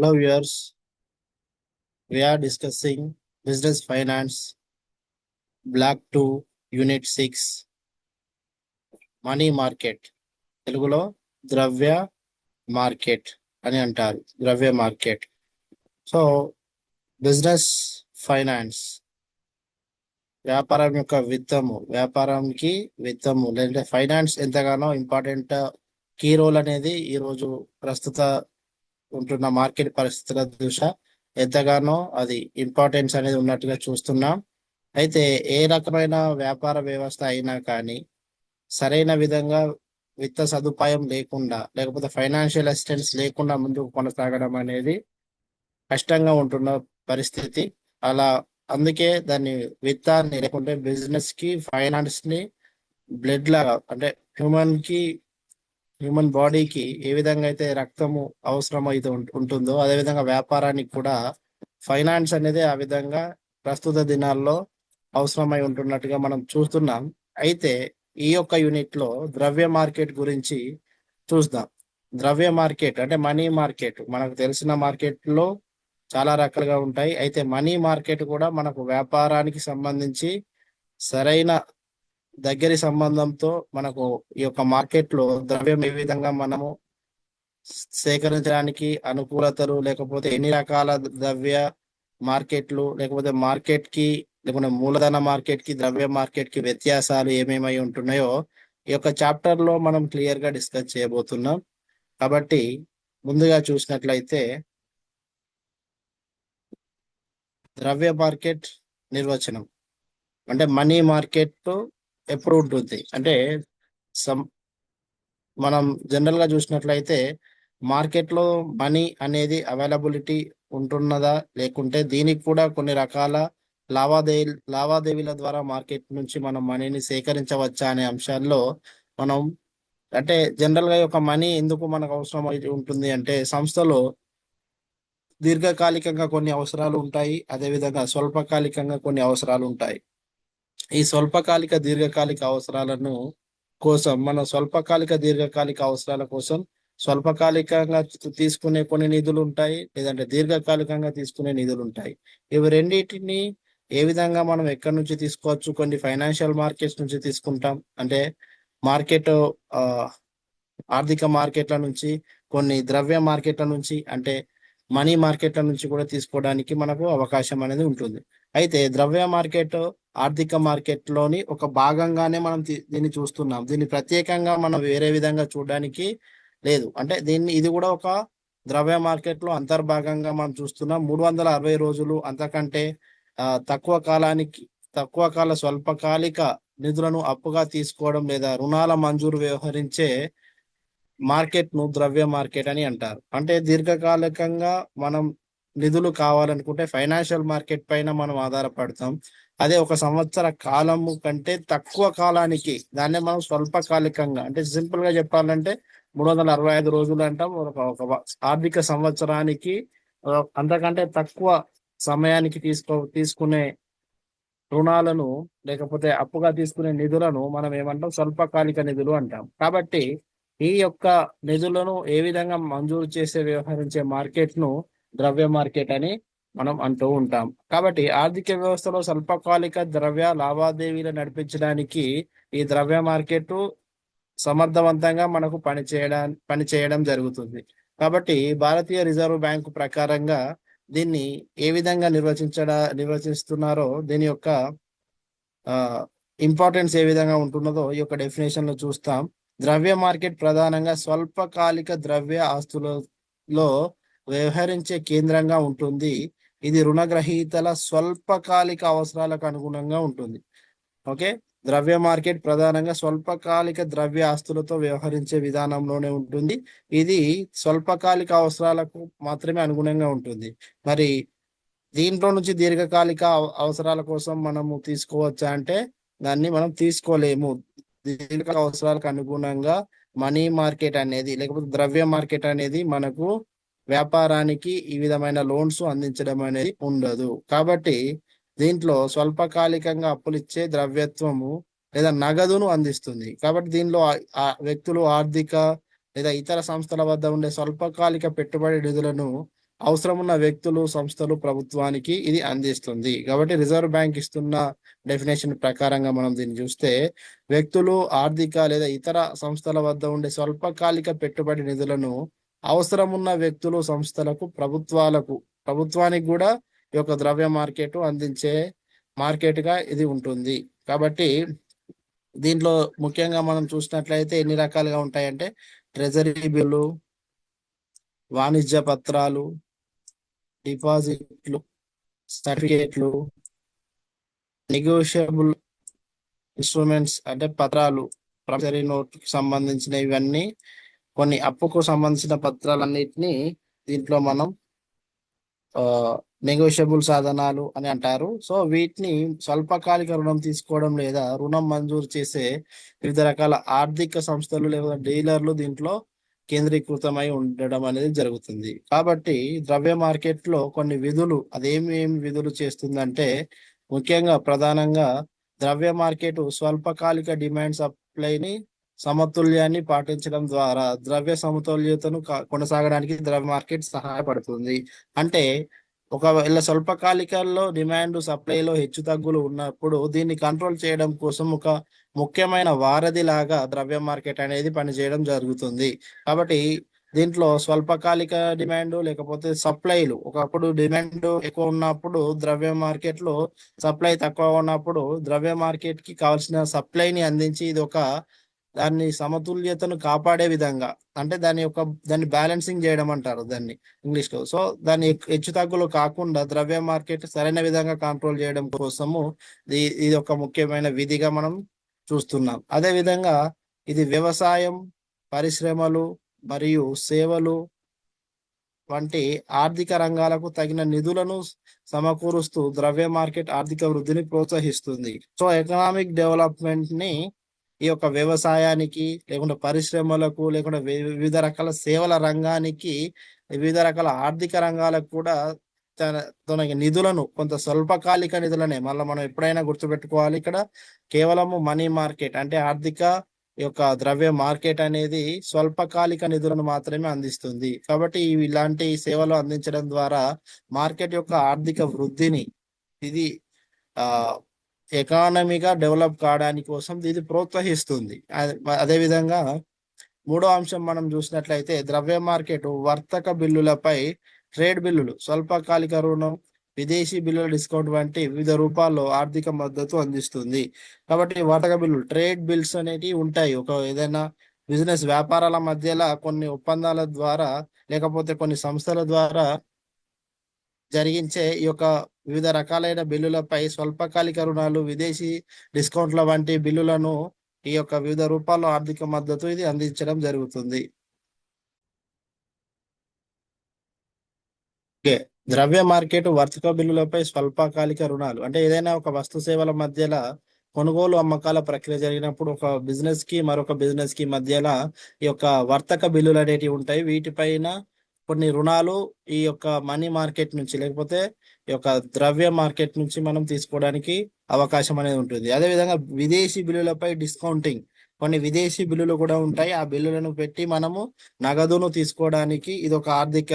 Hello viewers, we are discussing business finance block 2 unit 6 money market. తెలుగులో ద్రవ్య market అని అంటారు. ద్రవ్య మార్కెట్. సో బిజినెస్ ఫైనాన్స్ వ్యాపారం యొక్క విత్తము, వ్యాపారానికి విత్తము లేదంటే ఫైనాన్స్ ఎంతగానో ఇంపార్టెంట్ కీ రోల్ అనేది ఈరోజు ప్రస్తుత ఉంటున్న మార్కెట్ పరిస్థితుల దృష్ట్యా ఎంతగానో అది ఇంపార్టెన్స్ అనేది ఉన్నట్టుగా చూస్తున్నాం. అయితే ఏ రకమైన వ్యాపార వ్యవస్థ అయినా కానీ సరైన విధంగా విత్త సదుపాయం లేకుండా లేకపోతే ఫైనాన్షియల్ అసిస్టెన్స్ లేకుండా ముందుకు కొనసాగడం అనేది కష్టంగా ఉంటున్న పరిస్థితి. అలా అందుకే దాన్ని విత్తాన్ని లేకుంటే బిజినెస్ కి ఫైనాన్స్ ని బ్లడ్ లాగా, అంటే హ్యూమన్ బాడీకి ఏ విధంగా అయితే రక్తము అవసరం అయితే ఉంటుందో అదే విధంగా వ్యాపారానికి కూడా ఫైనాన్స్ అనేది ఆ విధంగా ప్రస్తుత దినాల్లో అవసరమై ఉంటున్నట్టుగా మనం చూస్తున్నాం. అయితే ఈ యొక్క యూనిట్ లో ద్రవ్య మార్కెట్ గురించి చూద్దాం. ద్రవ్య మార్కెట్ అంటే మనీ మార్కెట్. మనకు తెలిసిన మార్కెట్ లో చాలా రకాలుగా ఉంటాయి. అయితే మనీ మార్కెట్ కూడా మనకు వ్యాపారానికి సంబంధించి సరైన దగ్గరి సంబంధంతో మనకు ఈ యొక్క మార్కెట్ లో ద్రవ్యం ఏ విధంగా మనము సేకరించడానికి అనుకూలతలు, లేకపోతే ఎన్ని రకాల ద్రవ్య మార్కెట్లు, లేకపోతే మార్కెట్ కి లేకపోతే మూలధన మార్కెట్ కి ద్రవ్య మార్కెట్ కి వ్యత్యాసాలు ఏమేమై ఉంటున్నాయో ఈ యొక్క చాప్టర్ లో మనం క్లియర్ గా డిస్కస్ చేయబోతున్నాం. కాబట్టి ముందుగా చూసినట్లయితే ద్రవ్య మార్కెట్ నిర్వచనం అంటే మనీ మార్కెట్ ఎప్పుడు ఉంటుంది అంటే మనం జనరల్ గా చూసినట్లయితే మార్కెట్ లో మనీ అనేది అవైలబిలిటీ ఉంటున్నదా, లేకుంటే దీనికి కూడా కొన్ని రకాల లావాదేవీల ద్వారా మార్కెట్ నుంచి మనం మనీని సేకరించవచ్చా అనే అంశాల్లో మనం అంటే జనరల్ గా ఒక మనీ ఎందుకు మనకు అవసరం ఉంటుంది అంటే సంస్థలో దీర్ఘకాలికంగా కొన్ని అవసరాలు ఉంటాయి, అదేవిధంగా స్వల్పకాలికంగా కొన్ని అవసరాలు ఉంటాయి. ఈ స్వల్పకాలిక దీర్ఘకాలిక అవసరాలను కోసం మన స్వల్పకాలిక దీర్ఘకాలిక అవసరాల కోసం స్వల్పకాలికంగా తీసుకునే కొన్ని నిధులు ఉంటాయి, లేదంటే దీర్ఘకాలికంగా తీసుకునే నిధులు ఉంటాయి. ఇవి రెండింటిని ఏ విధంగా మనం ఎక్కడి నుంచి తీసుకోవచ్చు? కొన్ని ఫైనాన్షియల్ మార్కెట్స్ నుంచి తీసుకుంటాం, అంటే మార్కెట్ ఆర్థిక మార్కెట్ల నుంచి, కొన్ని ద్రవ్య మార్కెట్ల నుంచి అంటే మనీ మార్కెట్ల నుంచి కూడా తీసుకోవడానికి మనకు అవకాశం అనేది ఉంటుంది. అయితే ద్రవ్య మార్కెట్ ఆర్థిక మార్కెట్ లోని ఒక భాగంగానే మనం దీన్ని చూస్తున్నాం. దీన్ని ప్రత్యేకంగా మనం వేరే విధంగా చూడడానికి లేదు. అంటే ఇది కూడా ఒక ద్రవ్య మార్కెట్ లో అంతర్భాగంగా మనం చూస్తున్నాం. 360 రోజులు అంతకంటే తక్కువ కాల స్వల్పకాలిక నిధులను అప్పుగా తీసుకోవడం లేదా రుణాల మంజూరు వ్యవహరించే మార్కెట్ ను ద్రవ్య మార్కెట్ అని అంటారు. అంటే దీర్ఘకాలికంగా మనం నిధులు కావాలనుకుంటే ఫైనాన్షియల్ మార్కెట్ పైన మనం ఆధారపడతాం. అదే ఒక సంవత్సర కాలము కంటే తక్కువ కాలానికి దాన్నే మనం స్వల్పకాలికంగా, అంటే సింపుల్ గా చెప్పాలంటే 365 రోజులు అంటాం. ఒక ఆర్థిక సంవత్సరానికి అంతకంటే తక్కువ సమయానికి తీసుకునే రుణాలను, లేకపోతే అప్పుగా తీసుకునే నిధులను మనం ఏమంటాం? స్వల్పకాలిక నిధులు అంటాం. కాబట్టి ఈ యొక్క నిధులను ఏ విధంగా మంజూరు చేసే వ్యవహరించే మార్కెట్ ను ద్రవ్య మార్కెట్ అని మనం అంటూ ఉంటాం. కాబట్టి ఆర్థిక వ్యవస్థలో స్వల్పకాలిక ద్రవ్య లావాదేవీలు నడిపించడానికి ఈ ద్రవ్య మార్కెట్ సమర్థవంతంగా మనకు పనిచేయడం జరుగుతుంది. కాబట్టి భారతీయ రిజర్వ్ బ్యాంకు ప్రకారంగా దీన్ని ఏ విధంగా నిర్వచిస్తున్నారో, దీని యొక్క ఇంపార్టెన్స్ ఏ విధంగా ఉంటున్నదో ఈ యొక్క డెఫినేషన్ లో చూస్తాం. ద్రవ్య మార్కెట్ ప్రధానంగా స్వల్పకాలిక ద్రవ్య ఆస్తులలో వ్యవహరించే కేంద్రంగా ఉంటుంది. ఇది రుణగ్రహీతల స్వల్పకాలిక అవసరాలకు అనుగుణంగా ఉంటుంది. ఓకే, ద్రవ్య మార్కెట్ ప్రధానంగా స్వల్పకాలిక ద్రవ్య ఆస్తులతో వ్యవహరించే విధానంలోనే ఉంటుంది. ఇది స్వల్పకాలిక అవసరాలకు మాత్రమే అనుగుణంగా ఉంటుంది. మరి దీంట్లో నుంచి దీర్ఘకాలిక అవసరాల కోసం మనము తీసుకోవచ్చా అంటే దాన్ని మనం తీసుకోలేము. దీర్ఘ అవసరాలకు అనుగుణంగా మనీ మార్కెట్ అనేది, లేకపోతే ద్రవ్య మార్కెట్ అనేది మనకు వ్యాపారానికి ఈ విధమైన లోన్స్ అందించడం అనేది ఉండదు. కాబట్టి దీంట్లో స్వల్పకాలికంగా అప్పులిచ్చే ద్రవ్యత్వము లేదా నగదును అందిస్తుంది. కాబట్టి దీనిలో వ్యక్తులు, ఆర్థిక లేదా ఇతర సంస్థల వద్ద ఉండే స్వల్పకాలిక పెట్టుబడి నిధులను అవసరం ఉన్న వ్యక్తులు, సంస్థలు, ప్రభుత్వానికి ఇది అందిస్తుంది. కాబట్టి రిజర్వ్ బ్యాంక్ ఇస్తున్న డెఫినేషన్ ప్రకారంగా మనం దీన్ని చూస్తే, వ్యక్తులు, ఆర్థిక లేదా ఇతర సంస్థల వద్ద ఉండే స్వల్పకాలిక పెట్టుబడి నిధులను అవసరం ఉన్న వ్యక్తులు, సంస్థలకు, ప్రభుత్వానికి కూడా ఈ యొక్క ద్రవ్య మార్కెట్ అందించే మార్కెట్ గా ఇది ఉంటుంది. కాబట్టి దీంట్లో ముఖ్యంగా మనం చూసినట్లయితే ఎన్ని రకాలుగా ఉంటాయంటే, ట్రెజరీ బిల్లు, వాణిజ్య పత్రాలు, డిపాజిట్లు, సర్టిఫికేట్లు, నెగోషియబుల్ ఇన్స్ట్రుమెంట్స్ అంటే పత్రాలు, ప్రామిసరీ నోట్ కి సంబంధించిన ఇవన్నీ కొన్ని అప్పుకు సంబంధించిన పత్రాలన్నిటినీ దీంట్లో మనం నెగోషియబుల్ సాధనాలు అని అంటారు. సో వీటిని స్వల్పకాలిక రుణం తీసుకోవడం లేదా రుణం మంజూరు చేసే వివిధ రకాల ఆర్థిక సంస్థలు లేదా డీలర్లు దీంట్లో కేంద్రీకృతమై ఉండడం అనేది జరుగుతుంది. కాబట్టి ద్రవ్య మార్కెట్ లో కొన్ని విధులు, ఏమి విధులు చేస్తుందంటే, ముఖ్యంగా ప్రధానంగా ద్రవ్య మార్కెట్ స్వల్పకాలిక డిమాండ్ సప్లైని సమతుల్యాన్ని పాటించడం ద్వారా ద్రవ్య సమతుల్యతను కొనసాగడానికి ద్రవ్య మార్కెట్ సహాయపడుతుంది. అంటే ఒకవేళ స్వల్పకాలికల్లో డిమాండ్ సప్లైలో హెచ్చు తగ్గులు ఉన్నప్పుడు దీన్ని కంట్రోల్ చేయడం కోసం ఒక ముఖ్యమైన వారధి లాగా ద్రవ్య మార్కెట్ అనేది పనిచేయడం జరుగుతుంది. కాబట్టి దీంట్లో స్వల్పకాలిక డిమాండ్ లేకపోతే సప్లైలు, ఒకప్పుడు డిమాండ్ ఎక్కువ ఉన్నప్పుడు ద్రవ్య మార్కెట్ లో సప్లై తక్కువ ఉన్నప్పుడు ద్రవ్య మార్కెట్ కి కావాల్సిన సప్లైని అందించి ఇది ఒక దాన్ని సమతుల్యతను కాపాడే విధంగా, అంటే దాన్ని బ్యాలెన్సింగ్ చేయడం అంటారు దాన్ని ఇంగ్లీష్ లో. సో దాన్ని హెచ్చు తగ్గులు కాకుండా ద్రవ్య మార్కెట్ సరైన విధంగా కంట్రోల్ చేయడం కోసము ఇది ఒక ముఖ్యమైన విధిగా మనం చూస్తున్నాం. అదే విధంగా ఇది వ్యవసాయం, పరిశ్రమలు మరియు సేవలు వంటి ఆర్థిక రంగాలకు తగిన నిధులను సమకూరుస్తూ ద్రవ్య మార్కెట్ ఆర్థిక వృద్ధిని ప్రోత్సహిస్తుంది. సో ఎకనామిక్ డెవలప్మెంట్ ని ఈ యొక్క వ్యవసాయానికి, లేకుంటే పరిశ్రమలకు, లేకుంటే వివిధ రకాల సేవల రంగానికి, వివిధ రకాల ఆర్థిక రంగాలకు కూడా తన నిధులను, కొంత స్వల్పకాలిక నిధులనే మళ్ళీ మనం ఎప్పుడైనా గుర్తుపెట్టుకోవాలి. ఇక్కడ కేవలము మనీ మార్కెట్ అంటే ఆర్థిక యొక్క ద్రవ్య మార్కెట్ అనేది స్వల్పకాలిక నిధులను మాత్రమే అందిస్తుంది. కాబట్టి ఇలాంటి సేవలు అందించడం ద్వారా మార్కెట్ యొక్క ఆర్థిక వృద్ధిని, ఇది ఆ ఎకానమీగా డెవలప్ కావడానికి కోసం ఇది ప్రోత్సహిస్తుంది. అదేవిధంగా మూడో అంశం మనం చూసినట్లయితే ద్రవ్య మార్కెట్ వర్తక బిల్లులపై ట్రేడ్ బిల్లులు, స్వల్పకాలిక రుణం, విదేశీ బిల్లుల డిస్కౌంట్ వంటి వివిధ రూపాల్లో ఆర్థిక మద్దతు అందిస్తుంది. కాబట్టి వర్తక బిల్లులు, ట్రేడ్ బిల్స్ అనేటివి ఉంటాయి. ఒక ఏదైనా బిజినెస్ వ్యాపారాల మధ్యలో కొన్ని ఒప్పందాల ద్వారా లేకపోతే కొన్ని సంస్థల ద్వారా జరిగించే ఈ యొక్క వివిధ రకాలైన బిల్లులపై స్వల్పకాలిక రుణాలు, విదేశీ డిస్కౌంట్ల వంటి బిల్లులను ఈ యొక్క వివిధ రూపాల్లో ఆర్థిక మద్దతు ఇది అందించడం జరుగుతుంది. ద్రవ్య మార్కెట్ వర్తక బిల్లులపై స్వల్పకాలిక రుణాలు అంటే ఏదైనా ఒక వస్తు సేవల మధ్యలో కొనుగోలు అమ్మకాల ప్రక్రియ జరిగినప్పుడు ఒక బిజినెస్ కి మరొక బిజినెస్ కి మధ్యలో ఈ యొక్క వర్తక బిల్లులు అనేటివి ఉంటాయి. వీటిపైన కొన్ని రుణాలు ఈ యొక్క మనీ మార్కెట్ నుంచి లేకపోతే ఈ యొక్క ద్రవ్య మార్కెట్ నుంచి మనం తీసుకోవడానికి అవకాశం అనేది ఉంటుంది. అదేవిధంగా విదేశీ బిల్లులపై డిస్కౌంటింగ్, కొన్ని విదేశీ బిల్లులు కూడా ఉంటాయి. ఆ బిల్లులను పెట్టి మనము నగదును తీసుకోవడానికి ఇది ఒక ఆర్థిక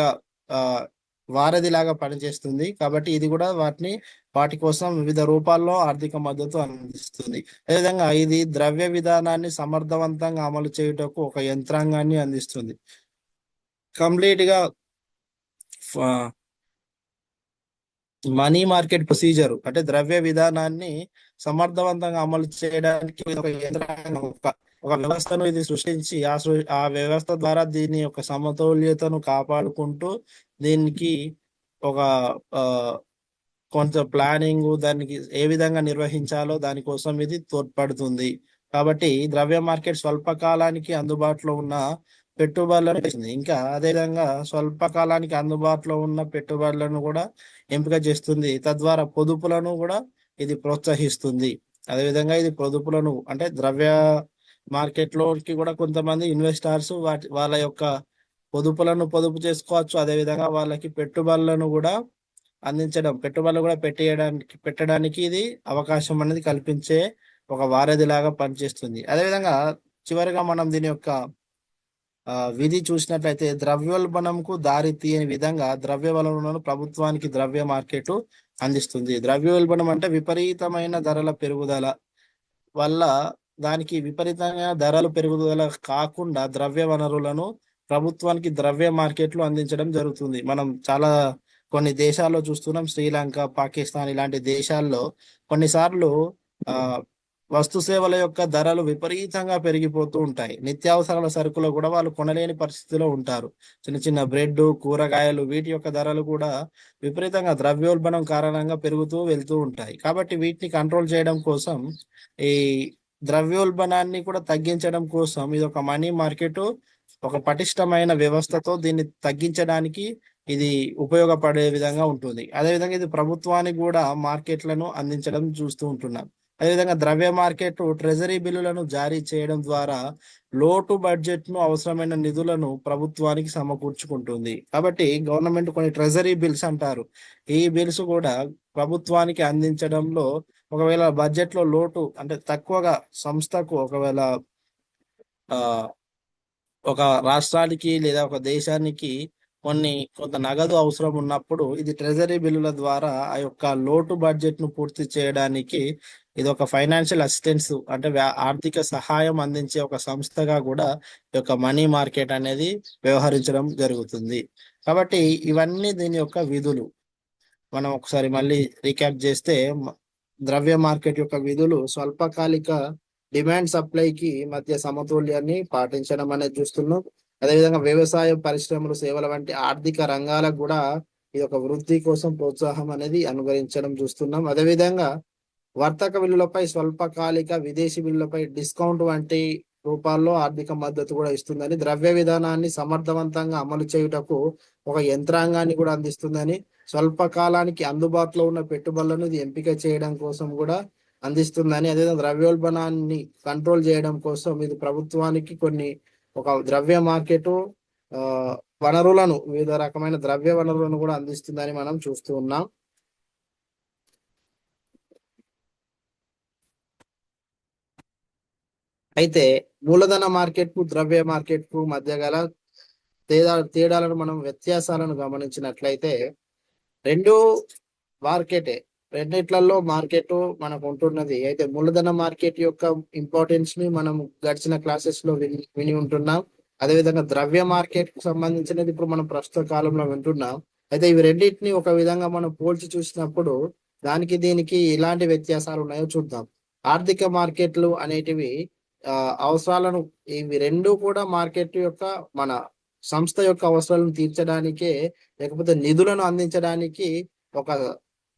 వారధి లాగా పనిచేస్తుంది. కాబట్టి ఇది కూడా వాటి కోసం వివిధ రూపాల్లో ఆర్థిక మద్దతు అందిస్తుంది. అదేవిధంగా ఇది ద్రవ్య విధానాన్ని సమర్థవంతంగా అమలు చేయుటకు ఒక యంత్రాంగాన్ని అందిస్తుంది. కంప్లీట్ గా మనీ మార్కెట్ ప్రొసీజర్ అంటే ద్రవ్య విధానాన్ని సమర్థవంతంగా అమలు చేయడానికి ఒక యంత్రాంగం, ఒక వ్యవస్థను ఇది సృష్టించి ఆ వ్యవస్థ ద్వారా దీని యొక్క సమతుల్యతను కాపాడుకుంటూ దీనికి ఒక కొంత ప్లానింగ్, దానికి ఏ విధంగా నిర్వహించాలో దానికోసం ఇది తోడ్పడుతుంది. కాబట్టి ద్రవ్య మార్కెట్ స్వల్పకాలానికి అందుబాటులో ఉన్న పెట్టుబడులను ఇంకా అదేవిధంగా స్వల్పకాలానికి అందుబాటులో ఉన్న పెట్టుబడులను కూడా ఎంపిక చేస్తుంది. తద్వారా పొదుపులను కూడా ఇది ప్రోత్సహిస్తుంది. అదేవిధంగా ఇది పొదుపులను అంటే ద్రవ్య మార్కెట్ లోకి కూడా కొంతమంది ఇన్వెస్టర్స్ వాళ్ళ యొక్క పొదుపులను పొదుపు చేసుకోవచ్చు. అదేవిధంగా వాళ్ళకి పెట్టుబడులను కూడా పెట్టుబడులు కూడా పెట్టడానికి ఇది అవకాశం అనేది కల్పించే ఒక వారధి లాగా పనిచేస్తుంది. అదేవిధంగా చివరిగా మనం దీని యొక్క విధి చూసినట్లయితే ద్రవ్యోల్బణంకు దారి తీయని విధంగా ద్రవ్య వనరులను ప్రభుత్వానికి ద్రవ్య మార్కెట్ అందిస్తుంది. ద్రవ్యోల్బణం అంటే విపరీతమైన ధరల పెరుగుదల వల్ల దానికి విపరీతంగా ధరలు పెరుగుదల కాకుండా ద్రవ్య వనరులను ప్రభుత్వానికి ద్రవ్య మార్కెట్లు అందించడం జరుగుతుంది. మనం చాలా కొన్ని దేశాల్లో చూస్తున్నాం, శ్రీలంక, పాకిస్తాన్ ఇలాంటి దేశాల్లో కొన్నిసార్లు ఆ వస్తు సేవల యొక్క ధరలు విపరీతంగా పెరిగిపోతూ ఉంటాయి. నిత్యావసరాల సరుకులు కూడా వాళ్ళు కొనలేని పరిస్థితిలో ఉంటారు. చిన్న చిన్న బ్రెడ్, కూరగాయలు వీటి యొక్క ధరలు కూడా విపరీతంగా ద్రవ్యోల్బణం కారణంగా పెరుగుతూ వెళ్తూ ఉంటాయి. కాబట్టి వీటిని కంట్రోల్ చేయడం కోసం ఈ ద్రవ్యోల్బణాన్ని కూడా తగ్గించడం కోసం ఇది ఒక మనీ మార్కెట్, ఒక పటిష్టమైన వ్యవస్థతో దీన్ని తగ్గించడానికి ఇది ఉపయోగపడే విధంగా ఉంటుంది. అదేవిధంగా ఇది ప్రభుత్వానికి కూడా మార్కెట్లను అందించడం చూస్తూ ఉంటున్నాం. అదేవిధంగా ద్రవ్య మార్కెట్ ట్రెజరీ బిల్లులను జారీ చేయడం ద్వారా లోటు బడ్జెట్ ను అవసరమైన నిధులను ప్రభుత్వానికి సమకూర్చుకుంటుంది. కాబట్టి గవర్నమెంట్ కొన్ని ట్రెజరీ బిల్స్ అంటారు, ఈ బిల్స్ కూడా ప్రభుత్వానికి అందించడంలో ఒకవేళ బడ్జెట్ లో లోటు అంటే తక్కువగా సంస్థకు ఒకవేళ ఆ ఒక రాష్ట్రానికి లేదా ఒక దేశానికి కొంత నగదు అవసరం ఉన్నప్పుడు ఇది ట్రెజరీ బిల్లుల ద్వారా ఆ యొక్క లోటు బడ్జెట్ ను పూర్తి చేయడానికి ఇది ఒక ఫైనాన్షియల్ అసిస్టెన్స్ అంటే ఆర్థిక సహాయం అందించే ఒక సంస్థగా కూడా ఈ యొక్క మనీ మార్కెట్ అనేది వ్యవహరించడం జరుగుతుంది. కాబట్టి ఇవన్నీ దీని యొక్క విధులు. మనం ఒకసారి మళ్ళీ రీక్యాప్ చేస్తే ద్రవ్య మార్కెట్ యొక్క విధులు స్వల్పకాలిక డిమాండ్ సప్లైకి మధ్య సమతుల్యాన్ని పాటించడం అనేది చూస్తున్నాం. అదేవిధంగా వ్యవసాయం, పరిశ్రమలు, సేవల వంటి ఆర్థిక రంగాలకు కూడా ఇది ఒక వృద్ధి కోసం ప్రోత్సాహం అనేది అనుగ్రహించడం చూస్తున్నాం. అదేవిధంగా వర్తక విలువలపై స్వల్పకాలిక విదేశీ విలువలపై డిస్కౌంట్ వంటి రూపాల్లో ఆర్థిక మద్దతు కూడా ఇస్తుందని, ద్రవ్య విధానాన్ని సమర్థవంతంగా అమలు చేయుటకు ఒక యంత్రాంగాన్ని కూడా అందిస్తుందని, స్వల్పకాలానికి అందుబాటులో ఉన్న పెట్టుబడులను ఇది ఎంపిక చేయడం కోసం కూడా అందిస్తుందని, అదేవిధంగా ద్రవ్యోల్బణాన్ని కంట్రోల్ చేయడం కోసం ఇది ప్రభుత్వానికి ఒక ద్రవ్య మార్కెట్ ఆ వనరులను, వివిధ రకమైన ద్రవ్య వనరులను కూడా అందిస్తుందని మనం చూస్తూ ఉన్నాం. అయితే మూలధన మార్కెట్ కు ద్రవ్య మార్కెట్ కు మధ్య గల తేడాలను మనం వ్యత్యాసాలను గమనించినట్లయితే రెండు మార్కెటే, రెండిట్లలో మార్కెట్ మనకు ఉంటున్నది. అయితే మూలధన మార్కెట్ యొక్క ఇంపార్టెన్స్ ని మనం గడిచిన క్లాసెస్ లో విని ఉంటున్నాం. అదేవిధంగా ద్రవ్య మార్కెట్ కు సంబంధించినది ఇప్పుడు మనం ప్రస్తుత కాలంలో వింటున్నాం. అయితే ఇవి రెండింటిని ఒక విధంగా మనం పోల్చి చూసినప్పుడు దానికి దీనికి ఎలాంటి వ్యత్యాసాలు ఉన్నాయో చూద్దాం. ఆర్థిక మార్కెట్లు అనేటివి అవసరాలను, ఇవి రెండు కూడా మార్కెట్ యొక్క మన సంస్థ యొక్క అవసరాలను తీర్చడానికే లేకపోతే నిధులను అందించడానికి ఒక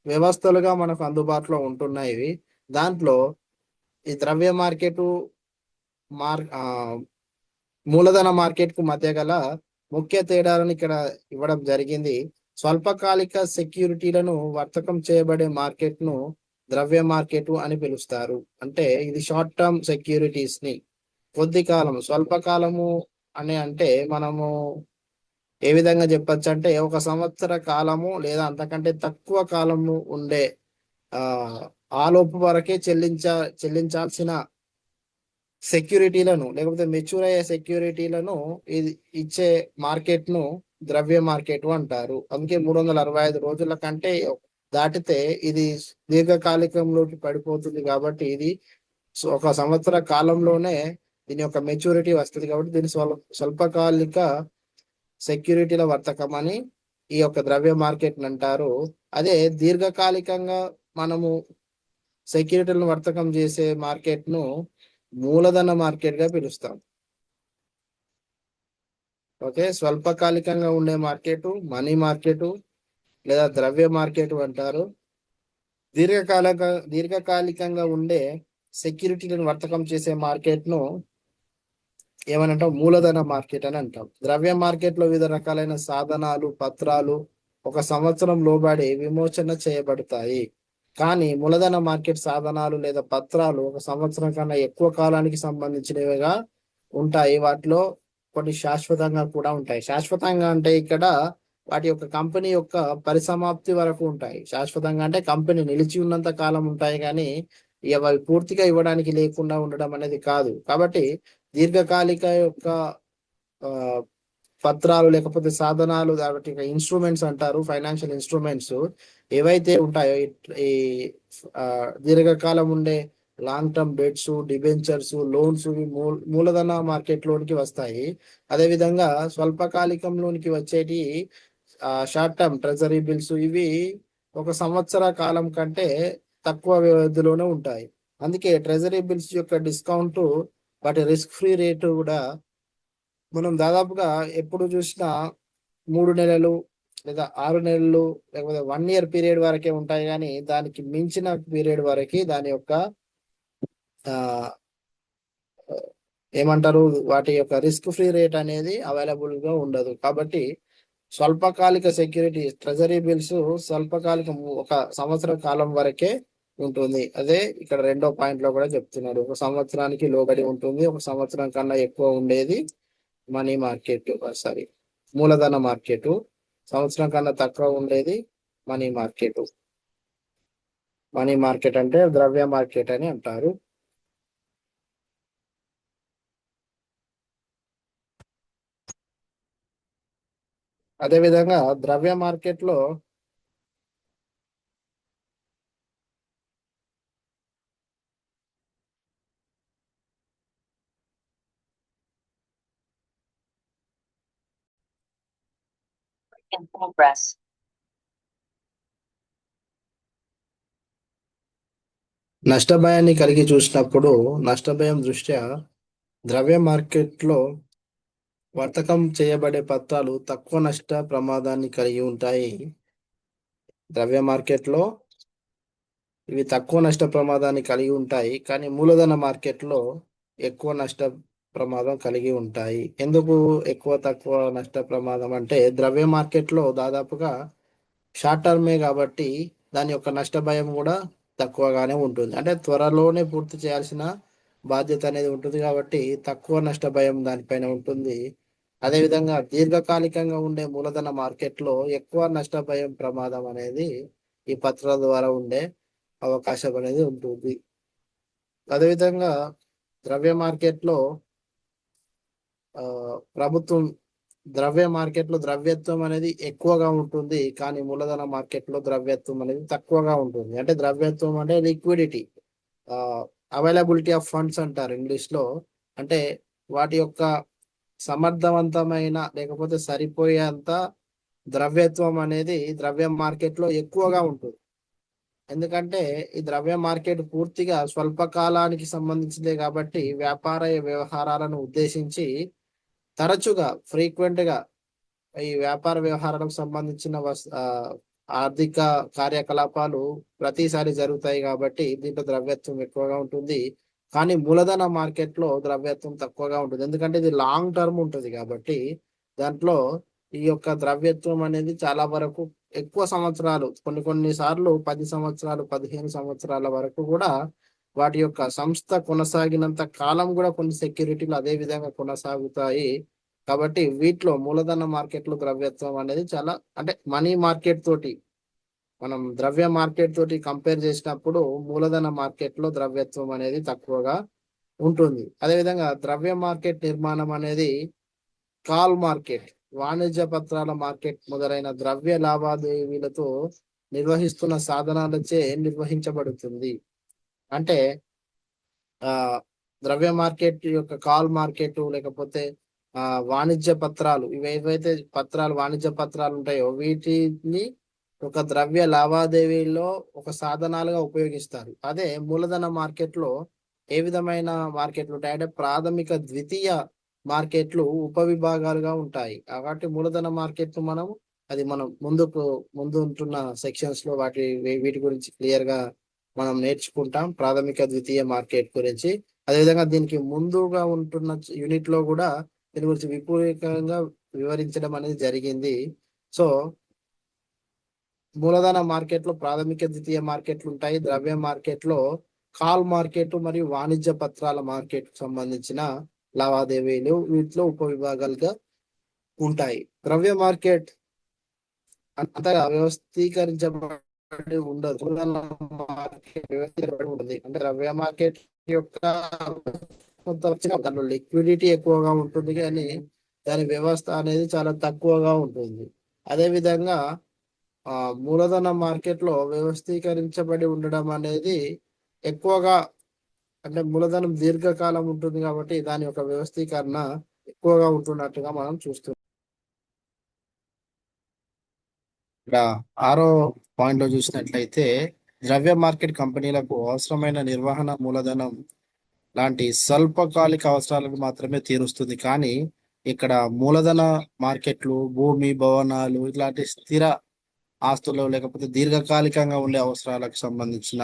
వ్యవస్థలుగా మనకు అందుబాటులో ఉంటున్నాయి. దాంట్లో ఈ ద్రవ్య మార్కెట్ మూలధన మార్కెట్ కు మధ్య గల ముఖ్య తేడాలను ఇక్కడ ఇవ్వడం జరిగింది. స్వల్పకాలిక సెక్యూరిటీలను వర్తకం చేయబడే మార్కెట్ ను ద్రవ్య మార్కెట్ అని పిలుస్తారు. అంటే ఇది షార్ట్ టర్మ్ సెక్యూరిటీస్ ని, కొద్ది కాలము, స్వల్పకాలము అని అంటే మనము ఏ విధంగా చెప్పొచ్చు అంటే 1 సంవత్సర కాలము లేదా అంతకంటే తక్కువ కాలము ఉండే ఆలోపు వరకే చెల్లించాల్సిన సెక్యూరిటీలను లేకపోతే మెచ్యూర్ అయ్యే సెక్యూరిటీలను ఇది ఇచ్చే మార్కెట్ ను ద్రవ్య మార్కెట్ అంటారు. అందుకే 365 రోజుల కంటే దాటితే ఇది దీర్ఘకాలికంలోకి పడిపోతుంది. కాబట్టి ఇది 1 సంవత్సర కాలంలోనే దీని యొక్క మెచ్యూరిటీ వస్తుంది. కాబట్టి దీని స్వల్పకాలిక సెక్యూరిటీల వర్తకం అని ఈ యొక్క ద్రవ్య మార్కెట్ అంటారు. అదే దీర్ఘకాలికంగా మనము సెక్యూరిటీలను వర్తకం చేసే మార్కెట్ ను మూలధన మార్కెట్ గా పిలుస్తాం. ఓకే, స్వల్పకాలికంగా ఉండే మార్కెట్ మనీ మార్కెట్ లేదా ద్రవ్య మార్కెట్ అంటారు. దీర్ఘకాలికంగా ఉండే సెక్యూరిటీలను వర్తకం చేసే మార్కెట్ ను ఏమనంటాం, మూలధన మార్కెట్ అని అంటాం. ద్రవ్య మార్కెట్ లో వివిధ రకాలైన సాధనాలు, పత్రాలు 1 సంవత్సరం లోబడి విమోచన చేయబడతాయి. కానీ మూలధన మార్కెట్ సాధనాలు లేదా పత్రాలు 1 సంవత్సరం కన్నా ఎక్కువ కాలానికి సంబంధించినవిగా ఉంటాయి. వాటిలో కొన్ని శాశ్వతంగా కూడా ఉంటాయి. శాశ్వతంగా అంటే ఇక్కడ వాటి యొక్క కంపెనీ యొక్క పరిసమాప్తి వరకు ఉంటాయి. శాశ్వతంగా అంటే కంపెనీ నిలిచి ఉన్నంత కాలం ఉంటాయి, కానీ అవి పూర్తిగా ఇవ్వడానికి లేకుండా ఉండడం అనేది కాదు. కాబట్టి దీర్ఘకాలిక యొక్క ఆ, పత్రాలు లేకపోతే సాధనాలు, కాబట్టి ఇన్స్ట్రుమెంట్స్ అంటారు, ఫైనాన్షియల్ ఇన్స్ట్రుమెంట్స్ ఏవైతే ఉంటాయో ఈ ఆ, దీర్ఘకాలం ఉండే long term debts, debentures, loans ఇవి మూలధన మార్కెట్ లోనికి వస్తాయి. అదేవిధంగా స్వల్పకాలికంలోనికి వచ్చేటి షార్ట్ టర్మ్ ట్రెజరీ బిల్స్, ఇవి ఒక సంవత్సర కాలం కంటే తక్కువ వ్యవధిలోనే ఉంటాయి. అందుకే ట్రెజరీ బిల్స్ యొక్క డిస్కౌంట్, వాటి రిస్క్ ఫ్రీ రేటు కూడా మనం దాదాపుగా ఎప్పుడు చూసినా 3 నెలలు లేదా 6 నెలలు లేకపోతే 1 ఇయర్ పీరియడ్ వరకే ఉంటాయి, కానీ దానికి మించిన పీరియడ్ వరకు దాని యొక్క ఆ ఏమంటారు, వాటి యొక్క రిస్క్ ఫ్రీ రేట్ అనేది అవైలబుల్ గా ఉండదు. కాబట్టి స్వల్పకాలిక సెక్యూరిటీ ట్రెజరీ బిల్స్ స్వల్పకాలిక ఒక సంవత్సర కాలం వరకే ఉంటుంది. అదే ఇక్కడ రెండో పాయింట్ లో కూడా చెప్తున్నాడు, ఒక సంవత్సరానికి లోబడి ఉంటుంది, ఒక సంవత్సరం కన్నా ఎక్కువ ఉండేది మనీ మార్కెట్, సారీ మూలధన మార్కెట్. సంవత్సరం కన్నా తక్కువ ఉండేది మనీ మార్కెట్. మనీ మార్కెట్ అంటే ద్రవ్య మార్కెట్ అని అంటారు. అదే విధంగా ద్రవ్య మార్కెట్ లో In progress. నష్టభయాన్ని కలిగి చూసినప్పుడు, నష్టభయం దృష్ట్యా ద్రవ్య మార్కెట్లో వర్తకం చేయబడే పత్రాలు తక్కువ నష్ట ప్రమాదాన్ని కలిగి ఉంటాయి. ద్రవ్య మార్కెట్లో ఇవి తక్కువ నష్ట ప్రమాదాన్ని కలిగి ఉంటాయి, కానీ మూలధన మార్కెట్లో ఎక్కువ నష్ట ప్రమాదం కలిగి ఉంటాయి. ఎందుకు ఎక్కువ తక్కువ నష్ట ప్రమాదం అంటే, ద్రవ్య మార్కెట్లో దాదాపుగా షార్ట్ టర్మే కాబట్టి దాని యొక్క నష్ట భయం కూడా తక్కువగానే ఉంటుంది. అంటే త్వరలోనే పూర్తి చేయాల్సిన బాధ్యత అనేది ఉంటుంది కాబట్టి తక్కువ నష్ట భయం దానిపైన ఉంటుంది. అదేవిధంగా దీర్ఘకాలికంగా ఉండే మూలధన మార్కెట్లో ఎక్కువ నష్ట భయం ప్రమాదం అనేది ఈ పత్రాల ద్వారా ఉండే అవకాశం అనేది ఉంటుంది. అదేవిధంగా ద్రవ్య మార్కెట్లో ఆ, ప్రభుత్వం ద్రవ్య మార్కెట్లో ద్రవ్యత్వం అనేది ఎక్కువగా ఉంటుంది, కానీ మూలధన మార్కెట్లో ద్రవ్యత్వం అనేది తక్కువగా ఉంటుంది. అంటే ద్రవ్యత్వం అంటే లిక్విడిటీ, అవైలబిలిటీ ఆఫ్ ఫండ్స్ అంటారు ఇంగ్లీష్ లో. అంటే వాటి యొక్క సమర్థవంతమైన లేకపోతే సరిపోయేంత ద్రవ్యత్వం అనేది ద్రవ్య మార్కెట్లో ఎక్కువగా ఉంటుంది. ఎందుకంటే ఈ ద్రవ్య మార్కెట్ పూర్తిగా స్వల్పకాలానికి సంబంధించిందే కాబట్టి వ్యాపార వ్యవహారాలను ఉద్దేశించి తరచుగా ఫ్రీక్వెంట్ గా ఈ వ్యాపార వ్యవహారాలకు సంబంధించిన ఆర్థిక కార్యకలాపాలు ప్రతిసారి జరుగుతాయి కాబట్టి దీంట్లో ద్రవ్యత్వం ఎక్కువగా ఉంటుంది. కానీ మూలధన మార్కెట్ లో ద్రవ్యత్వం తక్కువగా ఉంటుంది, ఎందుకంటే ఇది లాంగ్ టర్మ్ ఉంటుంది కాబట్టి దాంట్లో ఈ యొక్క ద్రవ్యత్వం అనేది చాలా వరకు ఎక్కువ సంవత్సరాలు, కొన్ని సార్లు 10 సంవత్సరాలు 15 సంవత్సరాల వరకు కూడా వాటి యొక్క సంస్థ కొనసాగినంత కాలం కూడా కొన్ని సెక్యూరిటీలు అదే విధంగా కొనసాగుతాయి. కాబట్టి వీటిలో మూలధన మార్కెట్లో ద్రవ్యత్వం అనేది చాలా, అంటే మనీ మార్కెట్ తోటి మనం ద్రవ్య మార్కెట్ తోటి కంపేర్ చేసినప్పుడు మూలధన మార్కెట్లో ద్రవ్యత్వం అనేది తక్కువగా ఉంటుంది. అదేవిధంగా ద్రవ్య మార్కెట్ నిర్మాణం అనేది కాల్ మార్కెట్, వాణిజ్య పత్రాల మార్కెట్ మొదలైన ద్రవ్య లావాదేవీలతో నిర్వహిస్తున్న సాధనాలచే నిర్వహించబడుతుంది. అంటే ఆ ద్రవ్య మార్కెట్ యొక్క కాల్ మార్కెట్ లేకపోతే వాణిజ్య పత్రాలు, ఇవి ఏవైతే పత్రాలు వాణిజ్య పత్రాలు ఉంటాయో వీటిని ఒక ద్రవ్య లావాదేవీలో ఒక సాధనాలుగా ఉపయోగిస్తారు. అదే మూలధన మార్కెట్లో ఏ విధమైన మార్కెట్లు ఉంటాయంటే ప్రాథమిక ద్వితీయ మార్కెట్లు ఉపవిభాగాలుగా ఉంటాయి. కాబట్టి మూలధన మార్కెట్ మనం ముందు ఉంటున్న సెక్షన్స్ లో వీటి గురించి క్లియర్ గా మనం నేర్చుకుంటాం, ప్రాథమిక ద్వితీయ మార్కెట్ గురించి. అదేవిధంగా దీనికి ముందుగా ఉంటున్న యూనిట్ లో కూడా దీని గురించి విపూర్వకంగా వివరించడం అనేది జరిగింది. సో మూలధన మార్కెట్ లో ప్రాథమిక ద్వితీయ మార్కెట్లు ఉంటాయి. ద్రవ్య మార్కెట్ లో కాల్ మార్కెట్ మరియు వాణిజ్య పత్రాల మార్కెట్ సంబంధించిన లావాదేవీలు వీటిలో ఉపవిభాగాలుగా ఉంటాయి. ద్రవ్య మార్కెట్ అంతగా వ్యవస్థీకరించబడి ఉండదు, మూలధన మార్కెట్ వ్యవస్థీకరించబడి ఉంటుంది. అంటే ద్రవ్య మార్కెట్ యొక్క కొంత దాంట్లో లిక్విడిటీ ఎక్కువగా ఉంటుంది, కానీ దాని వ్యవస్థ అనేది చాలా తక్కువగా ఉంటుంది. అదేవిధంగా మూలధన మార్కెట్లో వ్యవస్థీకరించబడి ఉండడం అనేది ఎక్కువగా, అంటే మూలధనం దీర్ఘకాలం ఉంటుంది కాబట్టి దాని యొక్క వ్యవస్థీకరణ ఎక్కువగా ఉంటున్నట్టుగా మనం చూస్తున్నాం. ఇక్కడ ఆరో పాయింట్ లో చూసినట్లయితే ద్రవ్య మార్కెట్ కంపెనీలకు అవసరమైన నిర్వహణ మూలధనం లాంటి స్వల్పకాలిక అవసరాలను మాత్రమే తీరుస్తుంది. కానీ ఇక్కడ మూలధన మార్కెట్లు భూమి, భవనాలు ఇట్లాంటి స్థిర ఆస్తులు లేకపోతే దీర్ఘకాలికంగా ఉండే అవసరాలకు సంబంధించిన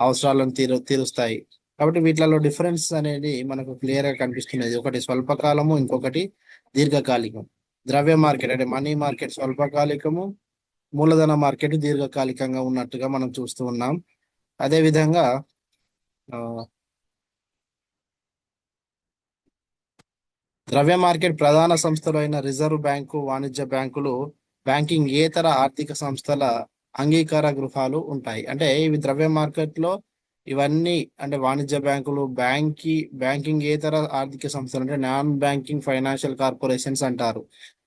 అవసరాలను తీరుస్తాయి. కాబట్టి వీటిలలో డిఫరెన్స్ అనేది మనకు క్లియర్ గా కనిపిస్తున్నది. ఒకటి స్వల్పకాలము, ఇంకొకటి దీర్ఘకాలికం. ద్రవ్య మార్కెట్ అంటే మనీ మార్కెట్ స్వల్పకాలికము, మూలధన మార్కెట్ దీర్ఘకాలికంగా ఉన్నట్టుగా మనం చూస్తూ ఉన్నాం. అదే విధంగా ఆ, ద్రవ్య మార్కెట్ ప్రధాన సంస్థలు అయిన రిజర్వ్ బ్యాంకు, వాణిజ్య బ్యాంకులు, బ్యాంకింగ్ ఏతర ఆర్థిక సంస్థల అంగీకార గృహాలు ఉంటాయి. అంటే ఇవి ద్రవ్య మార్కెట్ లో ఇవన్నీ, అంటే వాణిజ్య బ్యాంకులు, బ్యాంకింగ్ ఏతర ఆర్థిక సంస్థలు అంటే నాన్ బ్యాంకింగ్ ఫైనాన్షియల్ కార్పొరేషన్స్ అంటారు.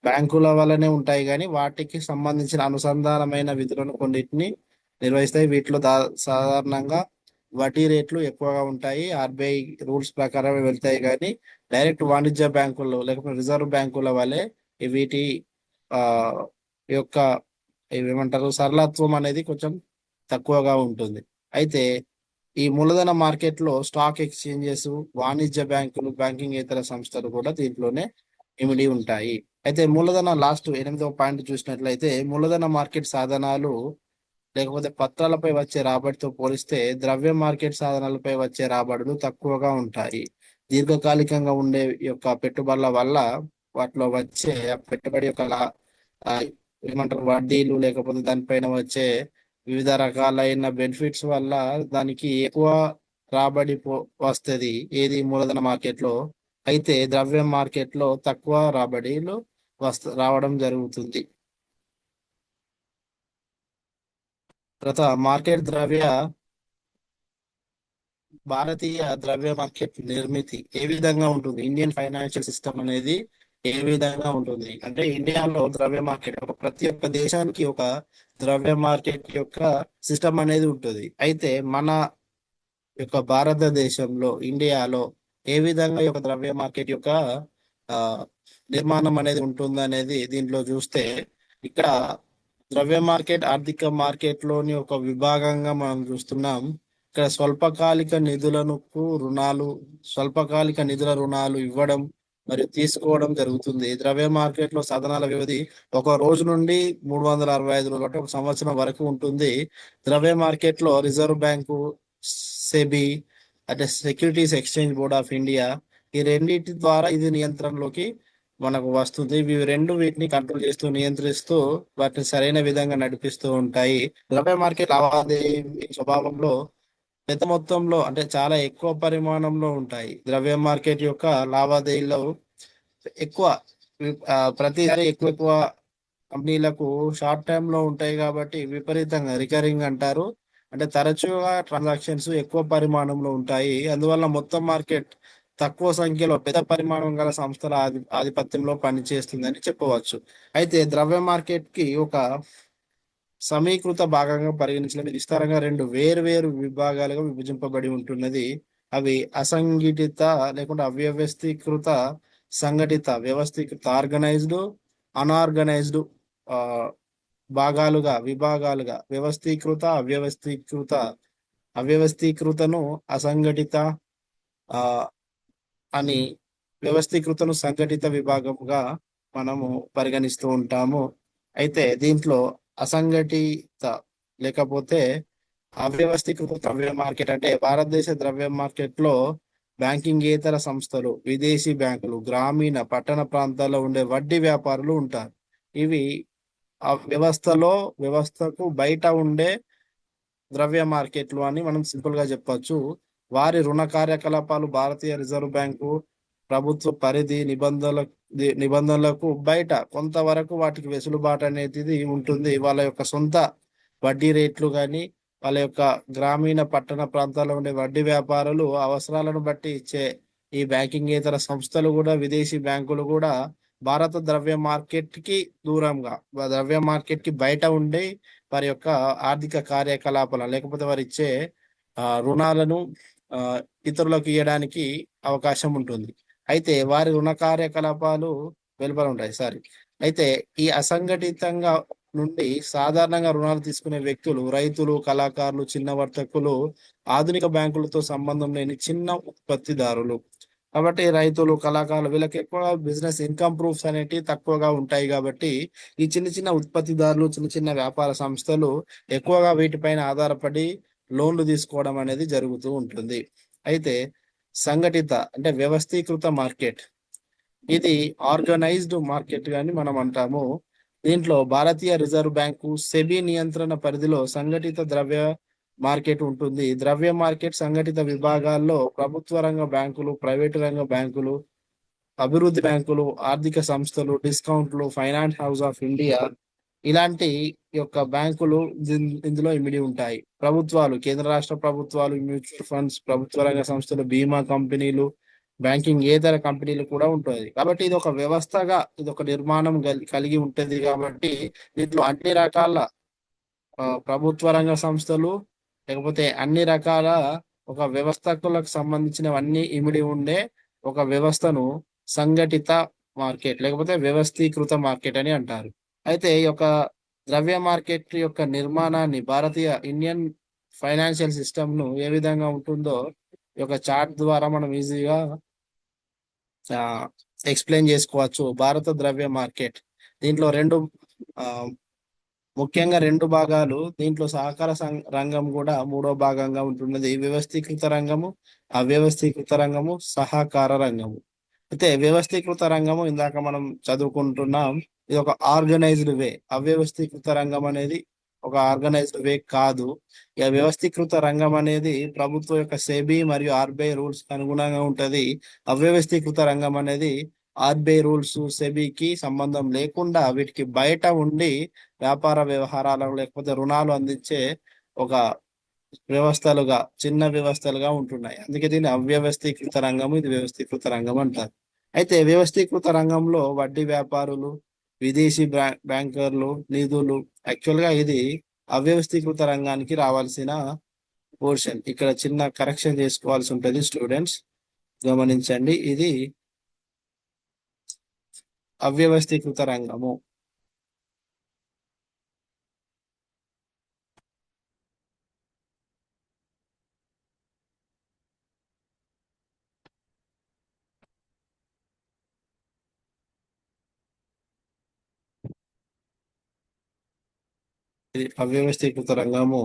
బ్యాంకుల వల్లనే ఉంటాయి కానీ వాటికి సంబంధించిన అనుసంధానమైన విధులను కొన్నిటిని నిర్వహిస్తాయి. వీటిలో సాధారణంగా వడ్డీ రేట్లు ఎక్కువగా ఉంటాయి. ఆర్బీఐ రూల్స్ ప్రకారమే వెళ్తాయి కానీ డైరెక్ట్ వాణిజ్య బ్యాంకుల్లో లేకపోతే రిజర్వ్ బ్యాంకుల వల్లే వీటి ఆ యొక్క ఏమంటారు సరళత్వం అనేది కొంచెం తక్కువగా ఉంటుంది. అయితే ఈ మూలధన మార్కెట్లో స్టాక్ ఎక్స్చేంజెస్, వాణిజ్య బ్యాంకులు, బ్యాంకింగ్ ఇతర సంస్థలు కూడా దీంట్లోనే ఇమిడి ఉంటాయి. అయితే మూలధన లాస్ట్ 8వ పాయింట్ చూసినట్లయితే మూలధన మార్కెట్ సాధనాలు లేకపోతే పత్రాలపై వచ్చే రాబడితో పోలిస్తే ద్రవ్య మార్కెట్ సాధనాలపై వచ్చే రాబడులు తక్కువగా ఉంటాయి. దీర్ఘకాలికంగా ఉండే యొక్క పెట్టుబడుల వల్ల వాటిలో వచ్చే పెట్టుబడి యొక్క ఆ, ఏమంటారు వడ్డీలు లేకపోతే దానిపైన వచ్చే వివిధ రకాలైన బెనిఫిట్స్ వల్ల దానికి ఎక్కువ రాబడి వస్తుంది ఏది మూలధన మార్కెట్ లో. అయితే ద్రవ్య మార్కెట్ లో తక్కువ రాబడిలు రావడం జరుగుతుంది. తర్వాత భారతీయ ద్రవ్య మార్కెట్ నిర్మితి ఏ విధంగా ఉంటుంది, ఇండియన్ ఫైనాన్షియల్ సిస్టమ్ అనేది ఏ విధంగా ఉంటుంది అంటే ఇండియాలో ద్రవ్య మార్కెట్ ప్రతి ఒక్క దేశానికి ఒక ద్రవ్య మార్కెట్ యొక్క సిస్టమ్ అనేది ఉంటుంది. అయితే మన యొక్క భారతదేశంలో, ఇండియాలో ఏ విధంగా ఈ యొక్క ద్రవ్య మార్కెట్ యొక్క ఆ నిర్మాణం అనేది ఉంటుంది అనేది దీంట్లో చూస్తే, ఇక్కడ ద్రవ్య మార్కెట్ ఆర్థిక మార్కెట్ లోని ఒక విభాగంగా మనం చూస్తున్నాం. ఇక్కడ స్వల్పకాలిక నిధుల రుణాలు ఇవ్వడం మరియు తీసుకోవడం జరుగుతుంది. ద్రవ్య మార్కెట్ లో సాధనాల వ్యవధి ఒక రోజు నుండి 365 రోజులు అంటే ఒక సంవత్సరం వరకు ఉంటుంది. ద్రవ్య మార్కెట్ లో రిజర్వ్ బ్యాంకు, సెబీ అంటే securities exchange board of India, ఈ రెండింటి ద్వారా ఇది నియంత్రణలోకి మనకు వస్తుంది. ఇవి రెండు వీటిని కంట్రోల్ చేస్తూ, నియంత్రిస్తూ వాటిని సరైన విధంగా నడిపిస్తూ ఉంటాయి. ద్రవ్య మార్కెట్ లావాదేవీ స్వభావంలో పెద్ద మొత్తంలో అంటే చాలా ఎక్కువ పరిమాణంలో ఉంటాయి. ద్రవ్య మార్కెట్ యొక్క లావాదేవీలు ఎక్కువ ప్రతిసారి ఎక్కువ ఎక్కువ కంపెనీలకు షార్ట్ టైమ్ లో ఉంటాయి కాబట్టి విపరీతంగా రికరింగ్ అంటారు. అంటే తరచుగా ట్రాన్సాక్షన్స్ ఎక్కువ పరిమాణంలో ఉంటాయి. అందువల్ల మొత్తం మార్కెట్ తక్కువ సంఖ్యలో పెద్ద పరిమాణం గల సంస్థల ఆధిపత్యంలో పనిచేస్తుందని చెప్పవచ్చు. అయితే ద్రవ్య మార్కెట్ కి ఒక సమీకృత భాగంగా పరిగణించడం విస్తారంగా రెండు వేరు విభాగాలుగా విభజింపబడి ఉంటున్నది. అవి అసంఘటిత లేకుంటే అవ్యవస్థీకృత, సంఘటిత, వ్యవస్థీకృత, ఆర్గనైజ్డ్, అన్ఆర్గనైజ్డ్ ఆ విభాగాలుగా అవ్యవస్థీకృతను అసంఘటిత ఆ అని, వ్యవస్థీకృతను సంఘటిత విభాగముగా మనము పరిగణిస్తూ ఉంటాము. అయితే దీంట్లో అసంఘటిత లేకపోతే అవ్యవస్థీకృత ద్రవ్య మార్కెట్ అంటే భారతదేశ ద్రవ్య మార్కెట్ లో బ్యాంకింగేతర సంస్థలు, విదేశీ బ్యాంకులు, గ్రామీణ పట్టణ ప్రాంతాల్లో ఉండే వడ్డీ వ్యాపారులు ఉంటారు. ఇవి ఆ వ్యవస్థకు బయట ఉండే ద్రవ్య మార్కెట్లు అని మనం సింపుల్ గా చెప్పొచ్చు. వారి రుణ కార్యకలాపాలు భారతీయ రిజర్వ్ బ్యాంకు ప్రభుత్వ పరిధి నిబంధనలకు బయట కొంతవరకు వాటికి వెసులుబాటు అనేది ఉంటుంది. వాళ్ళ యొక్క సొంత వడ్డీ రేట్లు కానీ, వాళ్ళ యొక్క గ్రామీణ పట్టణ ప్రాంతాల్లో ఉండే వడ్డీ వ్యాపారులు అవసరాలను బట్టి ఇచ్చే ఈ బ్యాంకింగ్ ఇతర సంస్థలు కూడా, విదేశీ బ్యాంకులు కూడా భారత ద్రవ్య మార్కెట్ కి దూరంగా, ద్రవ్య మార్కెట్ కి బయట ఉండే వారి యొక్క ఆర్థిక కార్యకలాపాలు లేకపోతే వారు ఇచ్చే రుణాలను ఆ, ఇతరులకు ఇవ్వడానికి అవకాశం ఉంటుంది. అయితే వారి రుణ కార్యకలాపాలు వెలుపల ఉంటాయి. సారీ. అయితే ఈ అసంఘటితంగా నుండి సాధారణంగా రుణాలు తీసుకునే వ్యక్తులు, రైతులు, కళాకారులు, చిన్న వర్తకులు, ఆధునిక బ్యాంకులతో సంబంధం లేని చిన్న ఉత్పత్తిదారులు. కాబట్టి రైతులు, కళాకారులు వీళ్ళకి ఎక్కువ బిజినెస్ ఇన్కమ్ ప్రూఫ్స్ అనేటివి తక్కువగా ఉంటాయి. కాబట్టి ఈ చిన్న చిన్న ఉత్పత్తిదారులు, చిన్న చిన్న వ్యాపార సంస్థలు ఎక్కువగా వీటిపైన ఆధారపడి లోన్లు తీసుకోవడం అనేది జరుగుతూ ఉంటుంది. అయితే సంఘటిత అంటే వ్యవస్థీకృత మార్కెట్, ఇది ఆర్గనైజ్డ్ మార్కెట్ అని మనం అంటాము. దీంట్లో భారతీయ రిజర్వ్ బ్యాంకు సెబీ నియంత్రణ పరిధిలో సంఘటిత ద్రవ్య మార్కెట్ ఉంటుంది. ద్రవ్య మార్కెట్ సంఘటిత విభాగాల్లో ప్రభుత్వ రంగ బ్యాంకులు, ప్రైవేటు రంగ బ్యాంకులు, అభివృద్ధి బ్యాంకులు, ఆర్థిక సంస్థలు, డిస్కౌంట్లు, ఫైనాన్స్ హౌస్ ఆఫ్ ఇండియా ఇలాంటి యొక్క బ్యాంకులు ఇందులో ఇమిడి ఉంటాయి. ప్రభుత్వాలు, కేంద్ర రాష్ట్ర ప్రభుత్వాలు, మ్యూచువల్ ఫండ్స్, ప్రభుత్వ రంగ సంస్థలు, బీమా కంపెనీలు, బ్యాంకింగ్ ఏతర కంపెనీలు కూడా ఉంటుంది. కాబట్టి ఇది ఒక వ్యవస్థగా, ఇది ఒక నిర్మాణం కలిగి ఉంటుంది. కాబట్టి దీంట్లో అన్ని రకాల ప్రభుత్వ రంగ సంస్థలు, లేకపోతే అన్ని రకాల ఒక వ్యవస్థకులకు సంబంధించినవన్నీ ఇమిడి ఉండే ఒక వ్యవస్థను సంఘటిత మార్కెట్ లేకపోతే వ్యవస్థీకృత మార్కెట్ అని అంటారు. అయితే ఈ యొక్క ద్రవ్య మార్కెట్ యొక్క నిర్మాణాన్ని, భారతీయ ఇండియన్ ఫైనాన్షియల్ సిస్టమ్ ను ఏ విధంగా ఉంటుందో ఈ యొక్క చార్ట్ ద్వారా మనం ఈజీగా ఎక్స్ప్లెయిన్ చేసుకోవచ్చు. భారత ద్రవ్య మార్కెట్ దీంట్లో ముఖ్యంగా రెండు భాగాలు. దీంట్లో సహకార రంగం కూడా మూడో భాగంగా ఉంటున్నది. వ్యవస్థీకృత రంగము, అవ్యవస్థీకృత రంగము, సహకార రంగము. అయితే వ్యవస్థీకృత రంగము ఇందాక మనం చదువుకుంటున్నాం, ఇది ఒక ఆర్గనైజ్డ్ వే. అవ్యవస్థీకృత రంగం అనేది ఒక ఆర్గనైజ్డ్ వే కాదు. ఇక వ్యవస్థీకృత రంగం అనేది ప్రభుత్వం యొక్క సెబీ మరియు ఆర్బీఐ రూల్స్ అనుగుణంగా ఉంటది. అవ్యవస్థీకృత రంగం అనేది ఆర్బీఐ రూల్స్, సెబీకి సంబంధం లేకుండా వీటికి బయట ఉండి వ్యాపార వ్యవహారాలు లేకపోతే రుణాలు అందించే ఒక వ్యవస్థలుగా, చిన్న వ్యవస్థలుగా ఉంటున్నాయి. అందుకే దీన్ని అవ్యవస్థీకృత రంగము, ఇది వ్యవస్థీకృత రంగం అంటారు. అయితే వ్యవస్థీకృత రంగంలో వడ్డీ వ్యాపారులు, విదేశీ బ్యాంకర్లు, నిధులు, యాక్చువల్ గా ఇది అవ్యవస్థీకృత రంగానికి రావాల్సిన పోర్షన్. ఇక్కడ చిన్న కరెక్షన్ చేసుకోవాల్సి ఉంటుంది స్టూడెంట్స్, గమనించండి. ఇది అవ్యవస్థీకృత రంగము. ఇది అవ్యవస్థీకృత రంగము.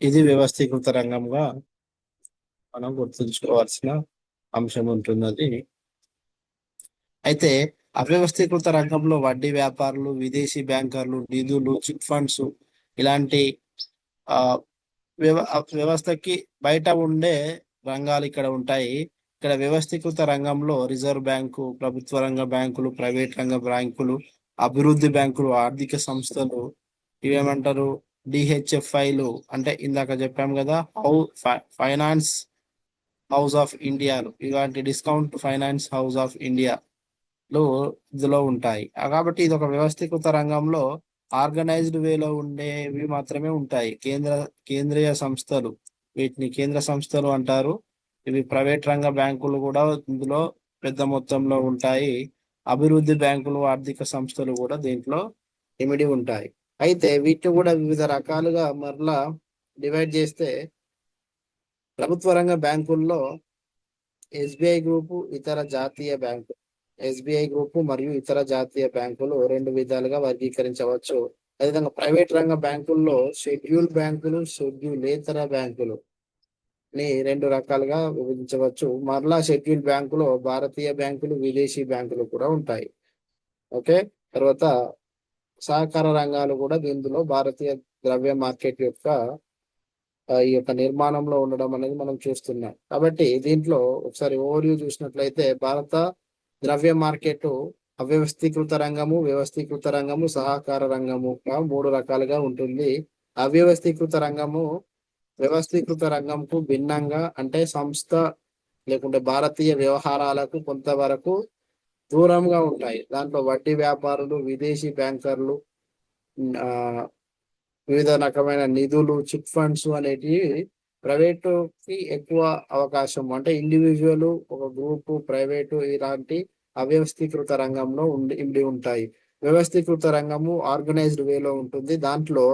ఇది వ్యవస్థీకృత రంగంగా మనం గుర్తుంచుకోవాల్సిన అంశం ఉంటున్నది. అయితే అవ్యవస్థీకృత రంగంలో వడ్డీ వ్యాపారులు, విదేశీ బ్యాంకర్లు, నిధులు, చిట్ ఫండ్స్ ఇలాంటి ఆ వ్యవస్థకి బయట ఉండే రంగాలు ఇక్కడ ఉంటాయి. ఇక్కడ వ్యవస్థీకృత రంగంలో రిజర్వ్ బ్యాంకు, ప్రభుత్వ రంగ బ్యాంకులు, ప్రైవేట్ రంగ బ్యాంకులు, అభివృద్ధి బ్యాంకులు, ఆర్థిక సంస్థలు, ఇవేమంటారు డిహెచ్ఎఫ్ఐలు అంటే ఇందాక చెప్పాం కదా, ఫైనాన్స్ హౌస్ ఆఫ్ ఇండియాలు, ఇలాంటి డిస్కౌంట్ ఫైనాన్స్ హౌస్ ఆఫ్ ఇండియాలు ఇందులో ఉంటాయి. కాబట్టి ఇది ఒక వ్యవస్థీకృత రంగంలో ఆర్గనైజ్డ్ వేలో ఉండేవి మాత్రమే ఉంటాయి. కేంద్రీయ సంస్థలు, వీటిని కేంద్ర సంస్థలు అంటారు. ఇవి ప్రైవేట్ రంగ బ్యాంకులు కూడా ఇందులో పెద్ద మొత్తంలో ఉంటాయి. అభివృద్ధి బ్యాంకులు, ఆర్థిక సంస్థలు కూడా దీంట్లో ఇమిడి ఉంటాయి. అయితే వీటిని కూడా వివిధ రకాలుగా మరలా డివైడ్ చేస్తే, ప్రభుత్వ రంగ బ్యాంకుల్లో ఎస్బీఐ గ్రూపు, ఇతర జాతీయ బ్యాంకు, ఎస్బీఐ గ్రూపు మరియు ఇతర జాతీయ బ్యాంకులు రెండు విధాలుగా వర్గీకరించవచ్చు. అదేవిధంగా ప్రైవేట్ రంగ బ్యాంకుల్లో షెడ్యూల్ బ్యాంకులు, షెడ్యూలేతర బ్యాంకులు ని రెండు రకాలుగా విభజించవచ్చు. మరలా షెడ్యూల్ బ్యాంకులో భారతీయ బ్యాంకులు, విదేశీ బ్యాంకులు కూడా ఉంటాయి. ఓకే. తర్వాత సహకార రంగాలు కూడా దీనిలో భారతీయ ద్రవ్య మార్కెట్ యొక్క ఈ యొక్క నిర్మాణంలో ఉండడం అనేది మనం చూస్తున్నాం. కాబట్టి దీంట్లో ఒకసారి ఓవర్వ్యూ చూసినట్లయితే, భారత ద్రవ్య మార్కెట్ అవ్యవస్థీకృత రంగము, వ్యవస్థీకృత రంగము, సహకార రంగము మూడు రకాలుగా ఉంటుంది. అవ్యవస్థీకృత రంగము వ్యవస్థీకృత రంగంకు భిన్నంగా అంటే సంస్థ లేకుంటే భారతీయ వ్యవహారాలకు కొంతవరకు దూరంగా ఉంటాయి. దాంట్లో వడ్డీ వ్యాపారులు, విదేశీ బ్యాంకర్లు, ఆ వివిధ రకమైన నిధులు, చిట్ ఫండ్స్ అనేటివి ప్రైవేటుకి ఎక్కువ అవకాశం. అంటే ఇండివిజువల్, ఒక గ్రూపు, ప్రైవేటు ఇలాంటి అవ్యవస్థీకృత రంగంలో ఇమిడి ఉంటాయి. వ్యవస్థీకృత రంగము ఆర్గనైజ్డ్ వేలో ఉంటుంది. దాంట్లో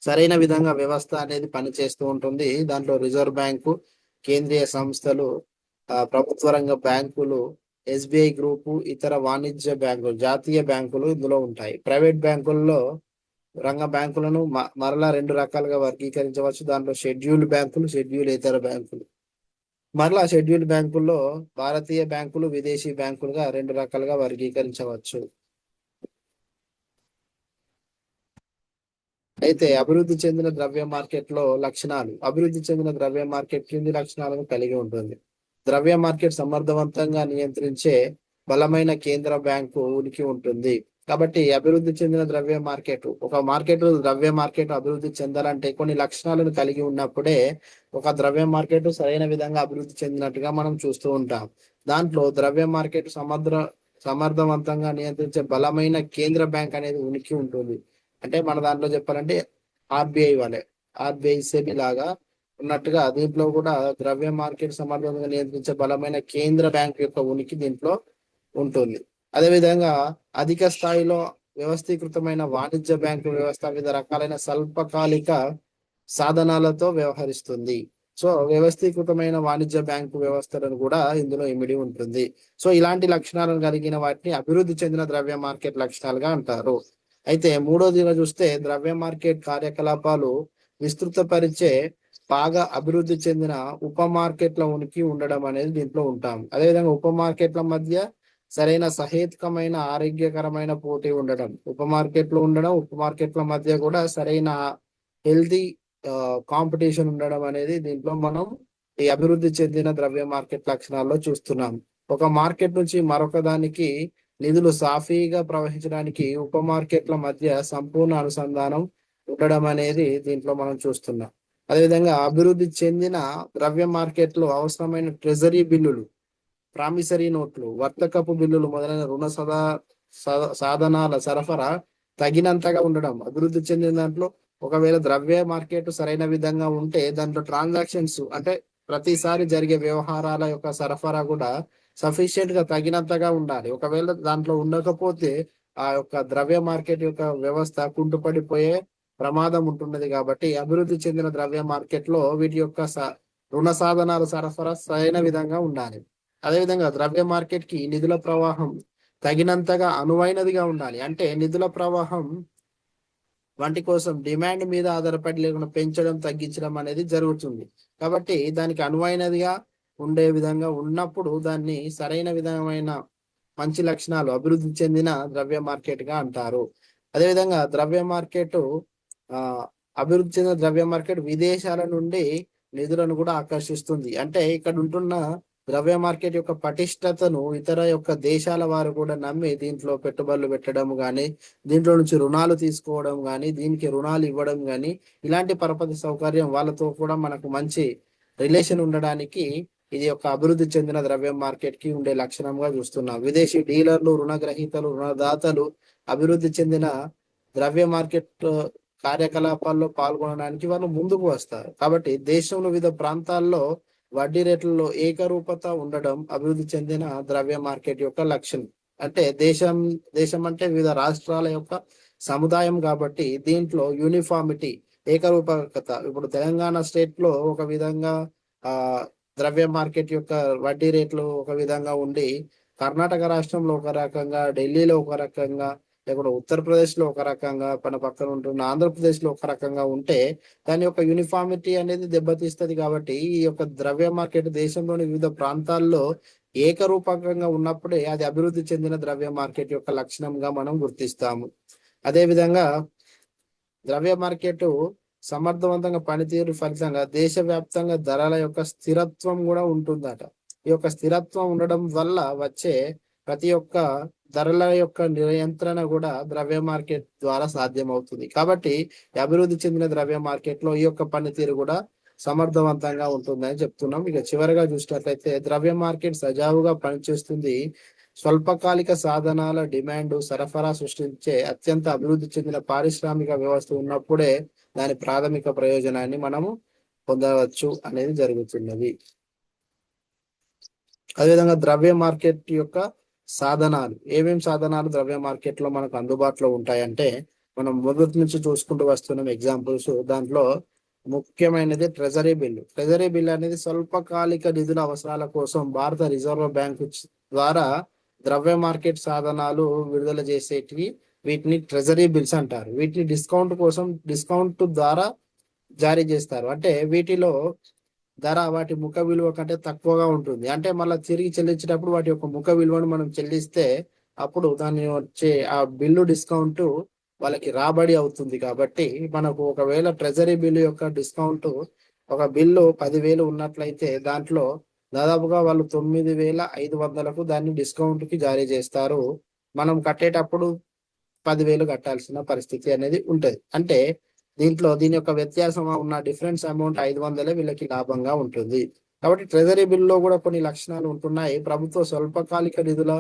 సరైన విధంగా వ్యవస్థ అనేది పనిచేస్తూ ఉంటుంది. దాంట్లో రిజర్వ్ బ్యాంకు, కేంద్రీయ సంస్థలు, ప్రభుత్వ రంగ బ్యాంకులు, ఎస్బిఐ గ్రూపు, ఇతర వాణిజ్య బ్యాంకులు, జాతీయ బ్యాంకులు ఇందులో ఉంటాయి. ప్రైవేట్ బ్యాంకుల్లో రంగ బ్యాంకులను మరలా రెండు రకాలుగా వర్గీకరించవచ్చు. దాంట్లో షెడ్యూల్డ్ బ్యాంకులు, షెడ్యూల్ ఇతర బ్యాంకులు. మరలా షెడ్యూల్డ్ బ్యాంకుల్లో భారతీయ బ్యాంకులు, విదేశీ బ్యాంకులుగా రెండు రకాలుగా వర్గీకరించవచ్చు. అయితే అభివృద్ధి చెందిన ద్రవ్య మార్కెట్ లో లక్షణాలు. అభివృద్ధి చెందిన ద్రవ్య మార్కెట్ కింది లక్షణాలను కలిగి ఉంటుంది. ద్రవ్య మార్కెట్ సమర్థవంతంగా నియంత్రించే బలమైన కేంద్ర బ్యాంకు ఉనికి ఉంటుంది. కాబట్టి అభివృద్ధి చెందిన ద్రవ్య మార్కెట్, ఒక మార్కెట్ ద్రవ్య మార్కెట్ అభివృద్ధి చెందాలంటే కొన్ని లక్షణాలను కలిగి ఉన్నప్పుడే ఒక ద్రవ్య మార్కెట్ సరైన విధంగా అభివృద్ధి చెందినట్టుగా మనం చూస్తూ ఉంటాం. దాంట్లో ద్రవ్య మార్కెట్ సమర్థవంతంగా నియంత్రించే బలమైన కేంద్ర బ్యాంక్ అనేది ఉనికి ఉంటుంది. అంటే మన దాంట్లో చెప్పాలంటే ఆర్బిఐ వాళ్ళే, ఆర్బిఐ సెబీ లాగా ఉన్నట్టుగా దీంట్లో కూడా ద్రవ్య మార్కెట్ సమర్థవంతంగా నియంత్రించే బలమైన కేంద్ర బ్యాంక్ యొక్క ఉనికి దీంట్లో ఉంటుంది. అదేవిధంగా అధిక స్థాయిలో వ్యవస్థీకృతమైన వాణిజ్య బ్యాంకు వ్యవస్థ వివిధ రకాలైన స్వల్పకాలిక సాధనాలతో వ్యవహరిస్తుంది. సో వ్యవస్థీకృతమైన వాణిజ్య బ్యాంకు వ్యవస్థలను కూడా ఇందులో ఇమిడి ఉంటుంది. సో ఇలాంటి లక్షణాలను కలిగిన వాటిని అభివృద్ధి చెందిన ద్రవ్య మార్కెట్ లక్షణాలుగా అంటారు. అయితే మూడోదిగా చూస్తే ద్రవ్య మార్కెట్ కార్యకలాపాలు విస్తృతపరిచే బాగా అభివృద్ధి చెందిన ఉప మార్కెట్ల ఉనికి ఉండడం అనేది దీంట్లో ఉంటాం. అదేవిధంగా ఉప మార్కెట్ల మధ్య సరైన సహేతుకమైన ఆరోగ్యకరమైన పోటీ ఉండడం, ఉప మార్కెట్లు ఉండడం, ఉప మార్కెట్ల మధ్య కూడా సరైన హెల్తీ కాంపిటీషన్ ఉండడం అనేది దీంట్లో మనం ఈ అభివృద్ధి చెందిన ద్రవ్య మార్కెట్ లక్షణాల్లో చూస్తున్నాం. ఒక మార్కెట్ నుంచి మరొక దానికి నిధులు సాఫీగా ప్రవహించడానికి ఉప మార్కెట్ల మధ్య సంపూర్ణ అనుసంధానం ఉండడం అనేది దీంట్లో మనం చూస్తున్నాం. అదేవిధంగా అభివృద్ధి చెందిన ద్రవ్య మార్కెట్లో అవసరమైన ట్రెజరీ బిల్లులు, ప్రామిసరీ నోట్లు, వర్తకపు బిల్లులు మొదలైన రుణ సాధనాల సరఫరా తగినంతగా ఉండడం. అభివృద్ధి చెందిన దాంట్లో ఒకవేళ ద్రవ్య మార్కెట్ సరైన విధంగా ఉంటే దాంట్లో ట్రాన్సాక్షన్స్ అంటే ప్రతిసారి జరిగే వ్యవహారాల యొక్క సరఫరా కూడా సఫిషియెంట్ గా తగినంతగా ఉండాలి. ఒకవేళ దాంట్లో ఉండకపోతే ఆ యొక్క ద్రవ్య మార్కెట్ యొక్క వ్యవస్థ కుంటుపడిపోయే ప్రమాదం ఉంటున్నది. కాబట్టి అభివృద్ధి చెందిన ద్రవ్య మార్కెట్ లో వీటి యొక్క రుణ సాధనాల సరఫరా సరైన విధంగా ఉండాలి. అదేవిధంగా ద్రవ్య మార్కెట్ కి నిధుల ప్రవాహం తగినంతగా అనువైనదిగా ఉండాలి. అంటే నిధుల ప్రవాహం వాటి కోసం డిమాండ్ మీద ఆధారపడి లేకుండా పెంచడం, తగ్గించడం అనేది జరుగుతుంది. కాబట్టి దానికి అనువైనదిగా ఉండే విధంగా ఉన్నప్పుడు దాన్ని సరైన విధమైన మంచి లక్షణాలు అభివృద్ధి చెందిన ద్రవ్య మార్కెట్ గా అంటారు. అదేవిధంగా ద్రవ్య మార్కెట్ అభివృద్ధి చెందిన ద్రవ్య మార్కెట్ విదేశాల నుండి నిధులను కూడా ఆకర్షిస్తుంది. అంటే ఇక్కడ ఉంటున్న ద్రవ్య మార్కెట్ యొక్క పటిష్టతను ఇతర యొక్క దేశాల వారు కూడా నమ్మి దీంట్లో పెట్టుబడులు పెట్టడం కానీ, దీంట్లో నుంచి రుణాలు తీసుకోవడం కానీ, దీనికి రుణాలు ఇవ్వడం కానీ, ఇలాంటి పరపతి సౌకర్యం వాళ్ళతో కూడా మనకు మంచి రిలేషన్ ఉండడానికి ఇది ఒక అభివృద్ధి చెందిన ద్రవ్య మార్కెట్ కి ఉండే లక్షణంగా చూస్తున్నాం. విదేశీ డీలర్లు, రుణగ్రహీతలు, రుణదాతలు అభివృద్ధి చెందిన ద్రవ్య మార్కెట్ కార్యకలాపాల్లో పాల్గొనడానికి వాళ్ళు ముందుకు వస్తారు. కాబట్టి దేశంలో వివిధ ప్రాంతాల్లో వడ్డీ రేట్లలో ఏకరూపత ఉండడం అభివృద్ధి చెందిన ద్రవ్య మార్కెట్ యొక్క లక్షణం. అంటే దేశం అంటే వివిధ రాష్ట్రాల యొక్క సముదాయం కాబట్టి దీంట్లో యూనిఫార్మిటీ, ఏకరూపకత. ఇప్పుడు తెలంగాణ స్టేట్ లో ఒక విధంగా ద్రవ్య మార్కెట్ యొక్క వడ్డీ రేట్లు ఒక విధంగా ఉండి, కర్ణాటక రాష్ట్రంలో ఒక రకంగా, ఢిల్లీలో ఒక రకంగా, లేకపోతే ఉత్తరప్రదేశ్ లో ఒక రకంగా, మన పక్కన ఉంటున్న ఆంధ్రప్రదేశ్ లో ఒక రకంగా ఉంటే దాని యొక్క యూనిఫార్మిటీ అనేది దెబ్బతీస్తుంది. కాబట్టి ఈ యొక్క ద్రవ్య మార్కెట్ దేశంలోని వివిధ ప్రాంతాల్లో ఏకరూపకంగా ఉన్నప్పుడే అది అభివృద్ధి చెందిన ద్రవ్య మార్కెట్ యొక్క లక్షణంగా మనం గుర్తిస్తాము. అదేవిధంగా ద్రవ్య మార్కెట్ సమర్థవంతంగా పనితీరు ఫలితంగా దేశవ్యాప్తంగా ధరల యొక్క స్థిరత్వం కూడా ఉంటుందట. ఈ యొక్క స్థిరత్వం ఉండడం వల్ల వచ్చే ప్రతి ఒక్క ధరల యొక్క నియంత్రణ కూడా ద్రవ్య మార్కెట్ ద్వారా సాధ్యమవుతుంది. కాబట్టి ఈ అభివృద్ధి చెందిన ద్రవ్య మార్కెట్ లో ఈ యొక్క పనితీరు కూడా సమర్థవంతంగా ఉంటుందని చెప్తున్నాం. ఇక చివరిగా చూసినట్లయితే ద్రవ్య మార్కెట్ సజావుగా పనిచేస్తుంది. స్వల్పకాలిక సాధనాల డిమాండ్ సరఫరా సృష్టించే అత్యంత అభివృద్ధి చెందిన పారిశ్రామిక వ్యవస్థ ఉన్నప్పుడే దాని ప్రాథమిక ప్రయోజనాన్ని మనము పొందవచ్చు అనేది జరుగుతున్నది. అదేవిధంగా ద్రవ్య మార్కెట్ యొక్క సాధనాలు, ఏమేం సాధనాలు ద్రవ్య మార్కెట్ లో మనకు అందుబాటులో ఉంటాయంటే, మనం మొదటి నుంచి చూసుకుంటూ వస్తున్నాం ఎగ్జాంపుల్స్. దాంట్లో ముఖ్యమైనది ట్రెజరీ బిల్లు. ట్రెజరీ బిల్ అనేది స్వల్పకాలిక నిధుల అవసరాల కోసం భారత రిజర్వ్ బ్యాంకు ద్వారా ద్రవ్య మార్కెట్ సాధనాలు విడుదల చేసేటివి. వీటిని ట్రెజరీ బిల్స్ అంటారు. వీటిని డిస్కౌంట్ ద్వారా జారీ చేస్తారు. అంటే వీటిలో ధర వాటి ముఖ విలువ కంటే తక్కువగా ఉంటుంది. అంటే మళ్ళీ తిరిగి చెల్లించేటప్పుడు వాటి యొక్క ముఖ విలువను మనం చెల్లిస్తే అప్పుడు దాన్ని వచ్చే ఆ బిల్లు డిస్కౌంట్ వాళ్ళకి రాబడి అవుతుంది. కాబట్టి మనకు ఒకవేళ ట్రెజరీ బిల్లు యొక్క డిస్కౌంట్, ఒక బిల్లు 10,000 ఉన్నట్లయితే దాంట్లో దాదాపుగా వాళ్ళు 9,500కు దాన్ని డిస్కౌంట్ కి జారీ చేస్తారు. మనం కట్టేటప్పుడు 10,000 కట్టాల్సిన పరిస్థితి అనేది ఉంటది. అంటే దీని యొక్క వ్యత్యాసం ఉన్న డిఫరెన్స్ అమౌంట్ 500 వీళ్ళకి లాభంగా ఉంటుంది. కాబట్టి ట్రెజరీ బిల్లో కూడా కొన్ని లక్షణాలు ఉంటున్నాయి. ప్రభుత్వ స్వల్పకాలిక నిధుల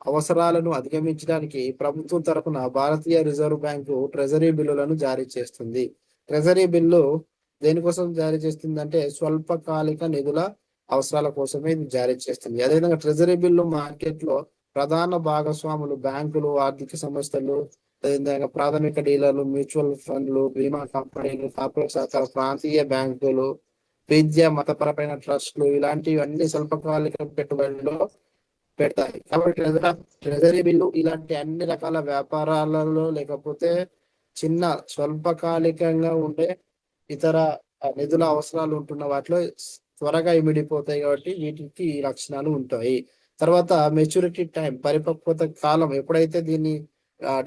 అవసరాలను అధిగమించడానికి ప్రభుత్వం తరపున భారతీయ రిజర్వ్ బ్యాంకు ట్రెజరీ బిల్లులను జారీ చేస్తుంది. ట్రెజరీ బిల్లు దేనికోసం జారీ చేస్తుంది అంటే స్వల్పకాలిక నిధుల అవసరాల కోసమే ఇది జారీ చేస్తుంది. అదేవిధంగా ట్రెజరీ బిల్లు మార్కెట్ లో ప్రధాన భాగస్వాములు బ్యాంకులు, ఆర్థిక సంస్థలు, అదేవిధంగా ప్రాథమిక డీలర్లు, మ్యూచువల్ ఫండ్లు, బీమా కంపెనీలు, కార్పొరేట్ శాఖ, ప్రాంతీయ బ్యాంకులు, విద్య, మతపరమైన ట్రస్టులు, ఇలాంటివన్నీ స్వల్పకాలిక పెట్టుబడిలో పెడతాయి. కాబట్టి ట్రెజరీ బిల్లు ఇలాంటి అన్ని రకాల వ్యాపారాలలో లేకపోతే చిన్న స్వల్పకాలికంగా ఉండే ఇతర నిధుల అవసరాలు ఉంటున్న వాటిలో త్వరగా ఇమిడిపోతాయి. కాబట్టి వీటికి ఈ లక్షణాలు ఉంటాయి. తర్వాత మెచ్యూరిటీ టైం, పరిపక్వత కాలం. ఎప్పుడైతే దీన్ని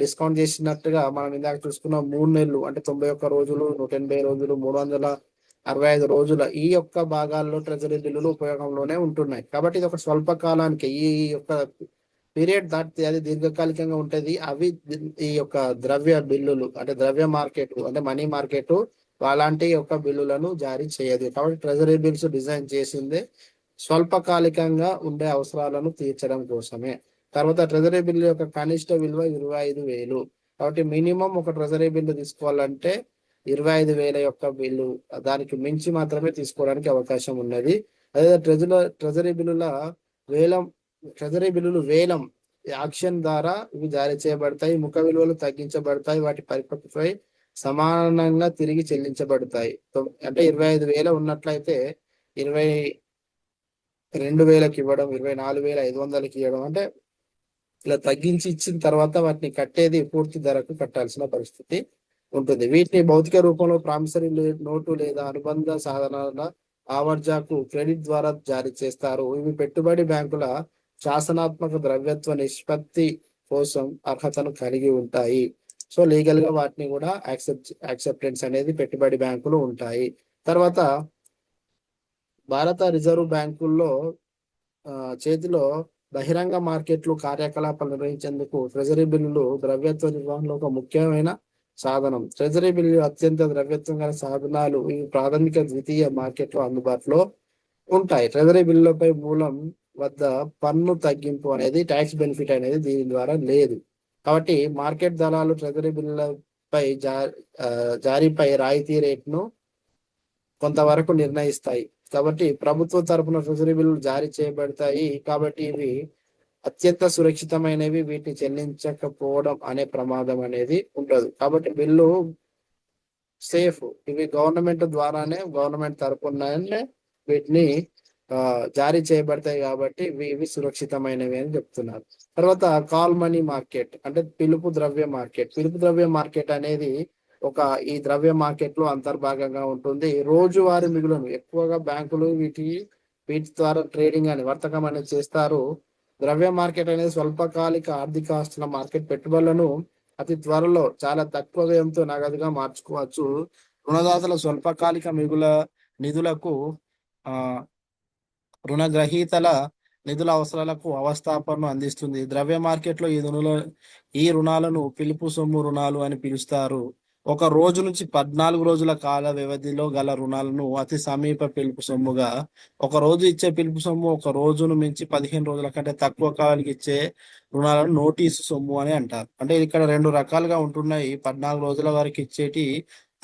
డిస్కౌంట్ చేసినట్టుగా మనం ఇందాక చూసుకున్న 3 నెలలు అంటే 91 రోజులు, 180 రోజులు, 365 రోజుల ఈ యొక్క భాగాల్లో ట్రెజరీ బిల్లులు ఉపయోగంలోనే ఉంటున్నాయి. కాబట్టి ఇది ఒక స్వల్ప కాలానికి ఈ యొక్క పీరియడ్ దాటితే అది దీర్ఘకాలికంగా ఉంటది. అవి ఈ యొక్క ద్రవ్య బిల్లులు అంటే ద్రవ్య మార్కెట్ అంటే మనీ మార్కెట్ అలాంటి యొక్క బిల్లులను జారీ చేయదు. కాబట్టి ట్రెజరీ బిల్స్ డిజైన్ చేసిందే స్వల్పకాలికంగా ఉండే అవసరాలను తీర్చడం కోసమే. తర్వాత ట్రెజరీ బిల్లు యొక్క కనిష్ట విలువ 25,000. కాబట్టి మినిమం ఒక ట్రెజరీ బిల్లు తీసుకోవాలంటే 25,000 యొక్క బిల్లు, దానికి మించి మాత్రమే తీసుకోవడానికి అవకాశం ఉన్నది. అదే ట్రెజరీ బిల్లుల వేలం ట్రెజరీ బిల్లులు వేలం యాక్షన్ ద్వారా ఇవి జారీ చేయబడతాయి. ముఖ విలువలు తగ్గించబడతాయి. వాటి పరిపక్వతపై సమానంగా తిరిగి చెల్లించబడతాయి. అంటే 25,000 ఉన్నట్లయితే 22,000కి ఇవ్వడం, 24,500కి ఇవ్వడం, అంటే ఇలా తగ్గించి ఇచ్చిన తర్వాత వాటిని కట్టేది పూర్తి ధరకు కట్టాల్సిన పరిస్థితి ఉంటుంది. వీటిని భౌతిక రూపంలో ప్రామిసరీ నోటు లేదా అనుబంధ సాధనాల ఆవర్జాకు క్రెడిట్ ద్వారా జారీ చేస్తారు. ఇవి పెట్టుబడి బ్యాంకుల శాసనాత్మక ద్రవ్యత్వ నిష్పత్తి కోసం అర్హతను కలిగి ఉంటాయి. సో లీగల్ గా వాటిని కూడా యాక్సెప్టెన్స్ అనేది పెట్టుబడి బ్యాంకులు ఉంటాయి. తర్వాత భారత రిజర్వ్ బ్యాంకుల్లో చేతిలో బహిరంగ మార్కెట్లు కార్యకలాపాలు నిర్వహించేందుకు ట్రెజరీ బిల్లులు ద్రవ్యత్వ నిర్వహణలో ఒక ముఖ్యమైన సాధనం. ట్రెజరీ బిల్లు అత్యంత ద్రవ్యత్వం గల సాధనాలు. ఇవి ప్రాథమిక ద్వితీయ మార్కెట్లో అందుబాటులో ఉంటాయి. ట్రెజరీ బిల్లులపై మూలం వద్ద పన్ను తగ్గింపు అనేది, ట్యాక్స్ బెనిఫిట్ అనేది దీని ద్వారా లేదు. కాబట్టి మార్కెట్ దళాలు ట్రెజరీ బిల్లులపై జారీపై రాయితీ రేటును కొంతవరకు నిర్ణయిస్తాయి. కాబట్టి ప్రభుత్వం తరపున ట్రెజరీ బిల్లులు జారీ చేయబడతాయి. కాబట్టి ఇవి అత్యంత సురక్షితమైనవి. వీటిని చెల్లించకపోవడం అనే ప్రమాదం అనేది ఉండదు. కాబట్టి బిల్లు సేఫ్. ఇవి గవర్నమెంట్ తరపునే వీటిని జారీ చేయబడతాయి. కాబట్టి ఇవి సురక్షితమైనవి అని చెప్తున్నారు. తర్వాత కాల్ మనీ మార్కెట్ అంటే పిలుపు ద్రవ్య మార్కెట్. పిలుపు ద్రవ్య మార్కెట్ అనేది ఈ ద్రవ్య మార్కెట్ లో అంతర్భాగంగా ఉంటుంది. రోజువారీ మిగులను ఎక్కువగా బ్యాంకులు వీటి ద్వారా ట్రేడింగ్ అని వర్తకం అనేది చేస్తారు. ద్రవ్య మార్కెట్ అనేది స్వల్పకాలిక ఆర్థిక ఆస్తుల మార్కెట్. పెట్టుబడులను అతి త్వరలో చాలా తక్కువ వ్యయంతో నగదుగా మార్చుకోవచ్చు. రుణదాతల స్వల్పకాలిక నిధులకు రుణగ్రహీతల నిధుల అవసరాలకు అవస్థాపనను అందిస్తుంది. ద్రవ్య మార్కెట్లో ఈ రుణాలను పిలుపు సొమ్ము రుణాలు అని పిలుస్తారు. ఒక రోజు నుంచి 14 రోజుల కాల వ్యవధిలో గల రుణాలను అతి సమీప పిలుపు సొమ్ముగా, ఒక రోజు ఇచ్చే పిలుపు సొమ్ము ఒక రోజును మించి 15 రోజుల కంటే తక్కువ కాలానికి ఇచ్చే రుణాలను నోటీసు సొమ్ము అని అంటారు. అంటే ఇక్కడ రెండు రకాలుగా ఉంటున్నాయి. 14 రోజుల వరకు ఇచ్చేటి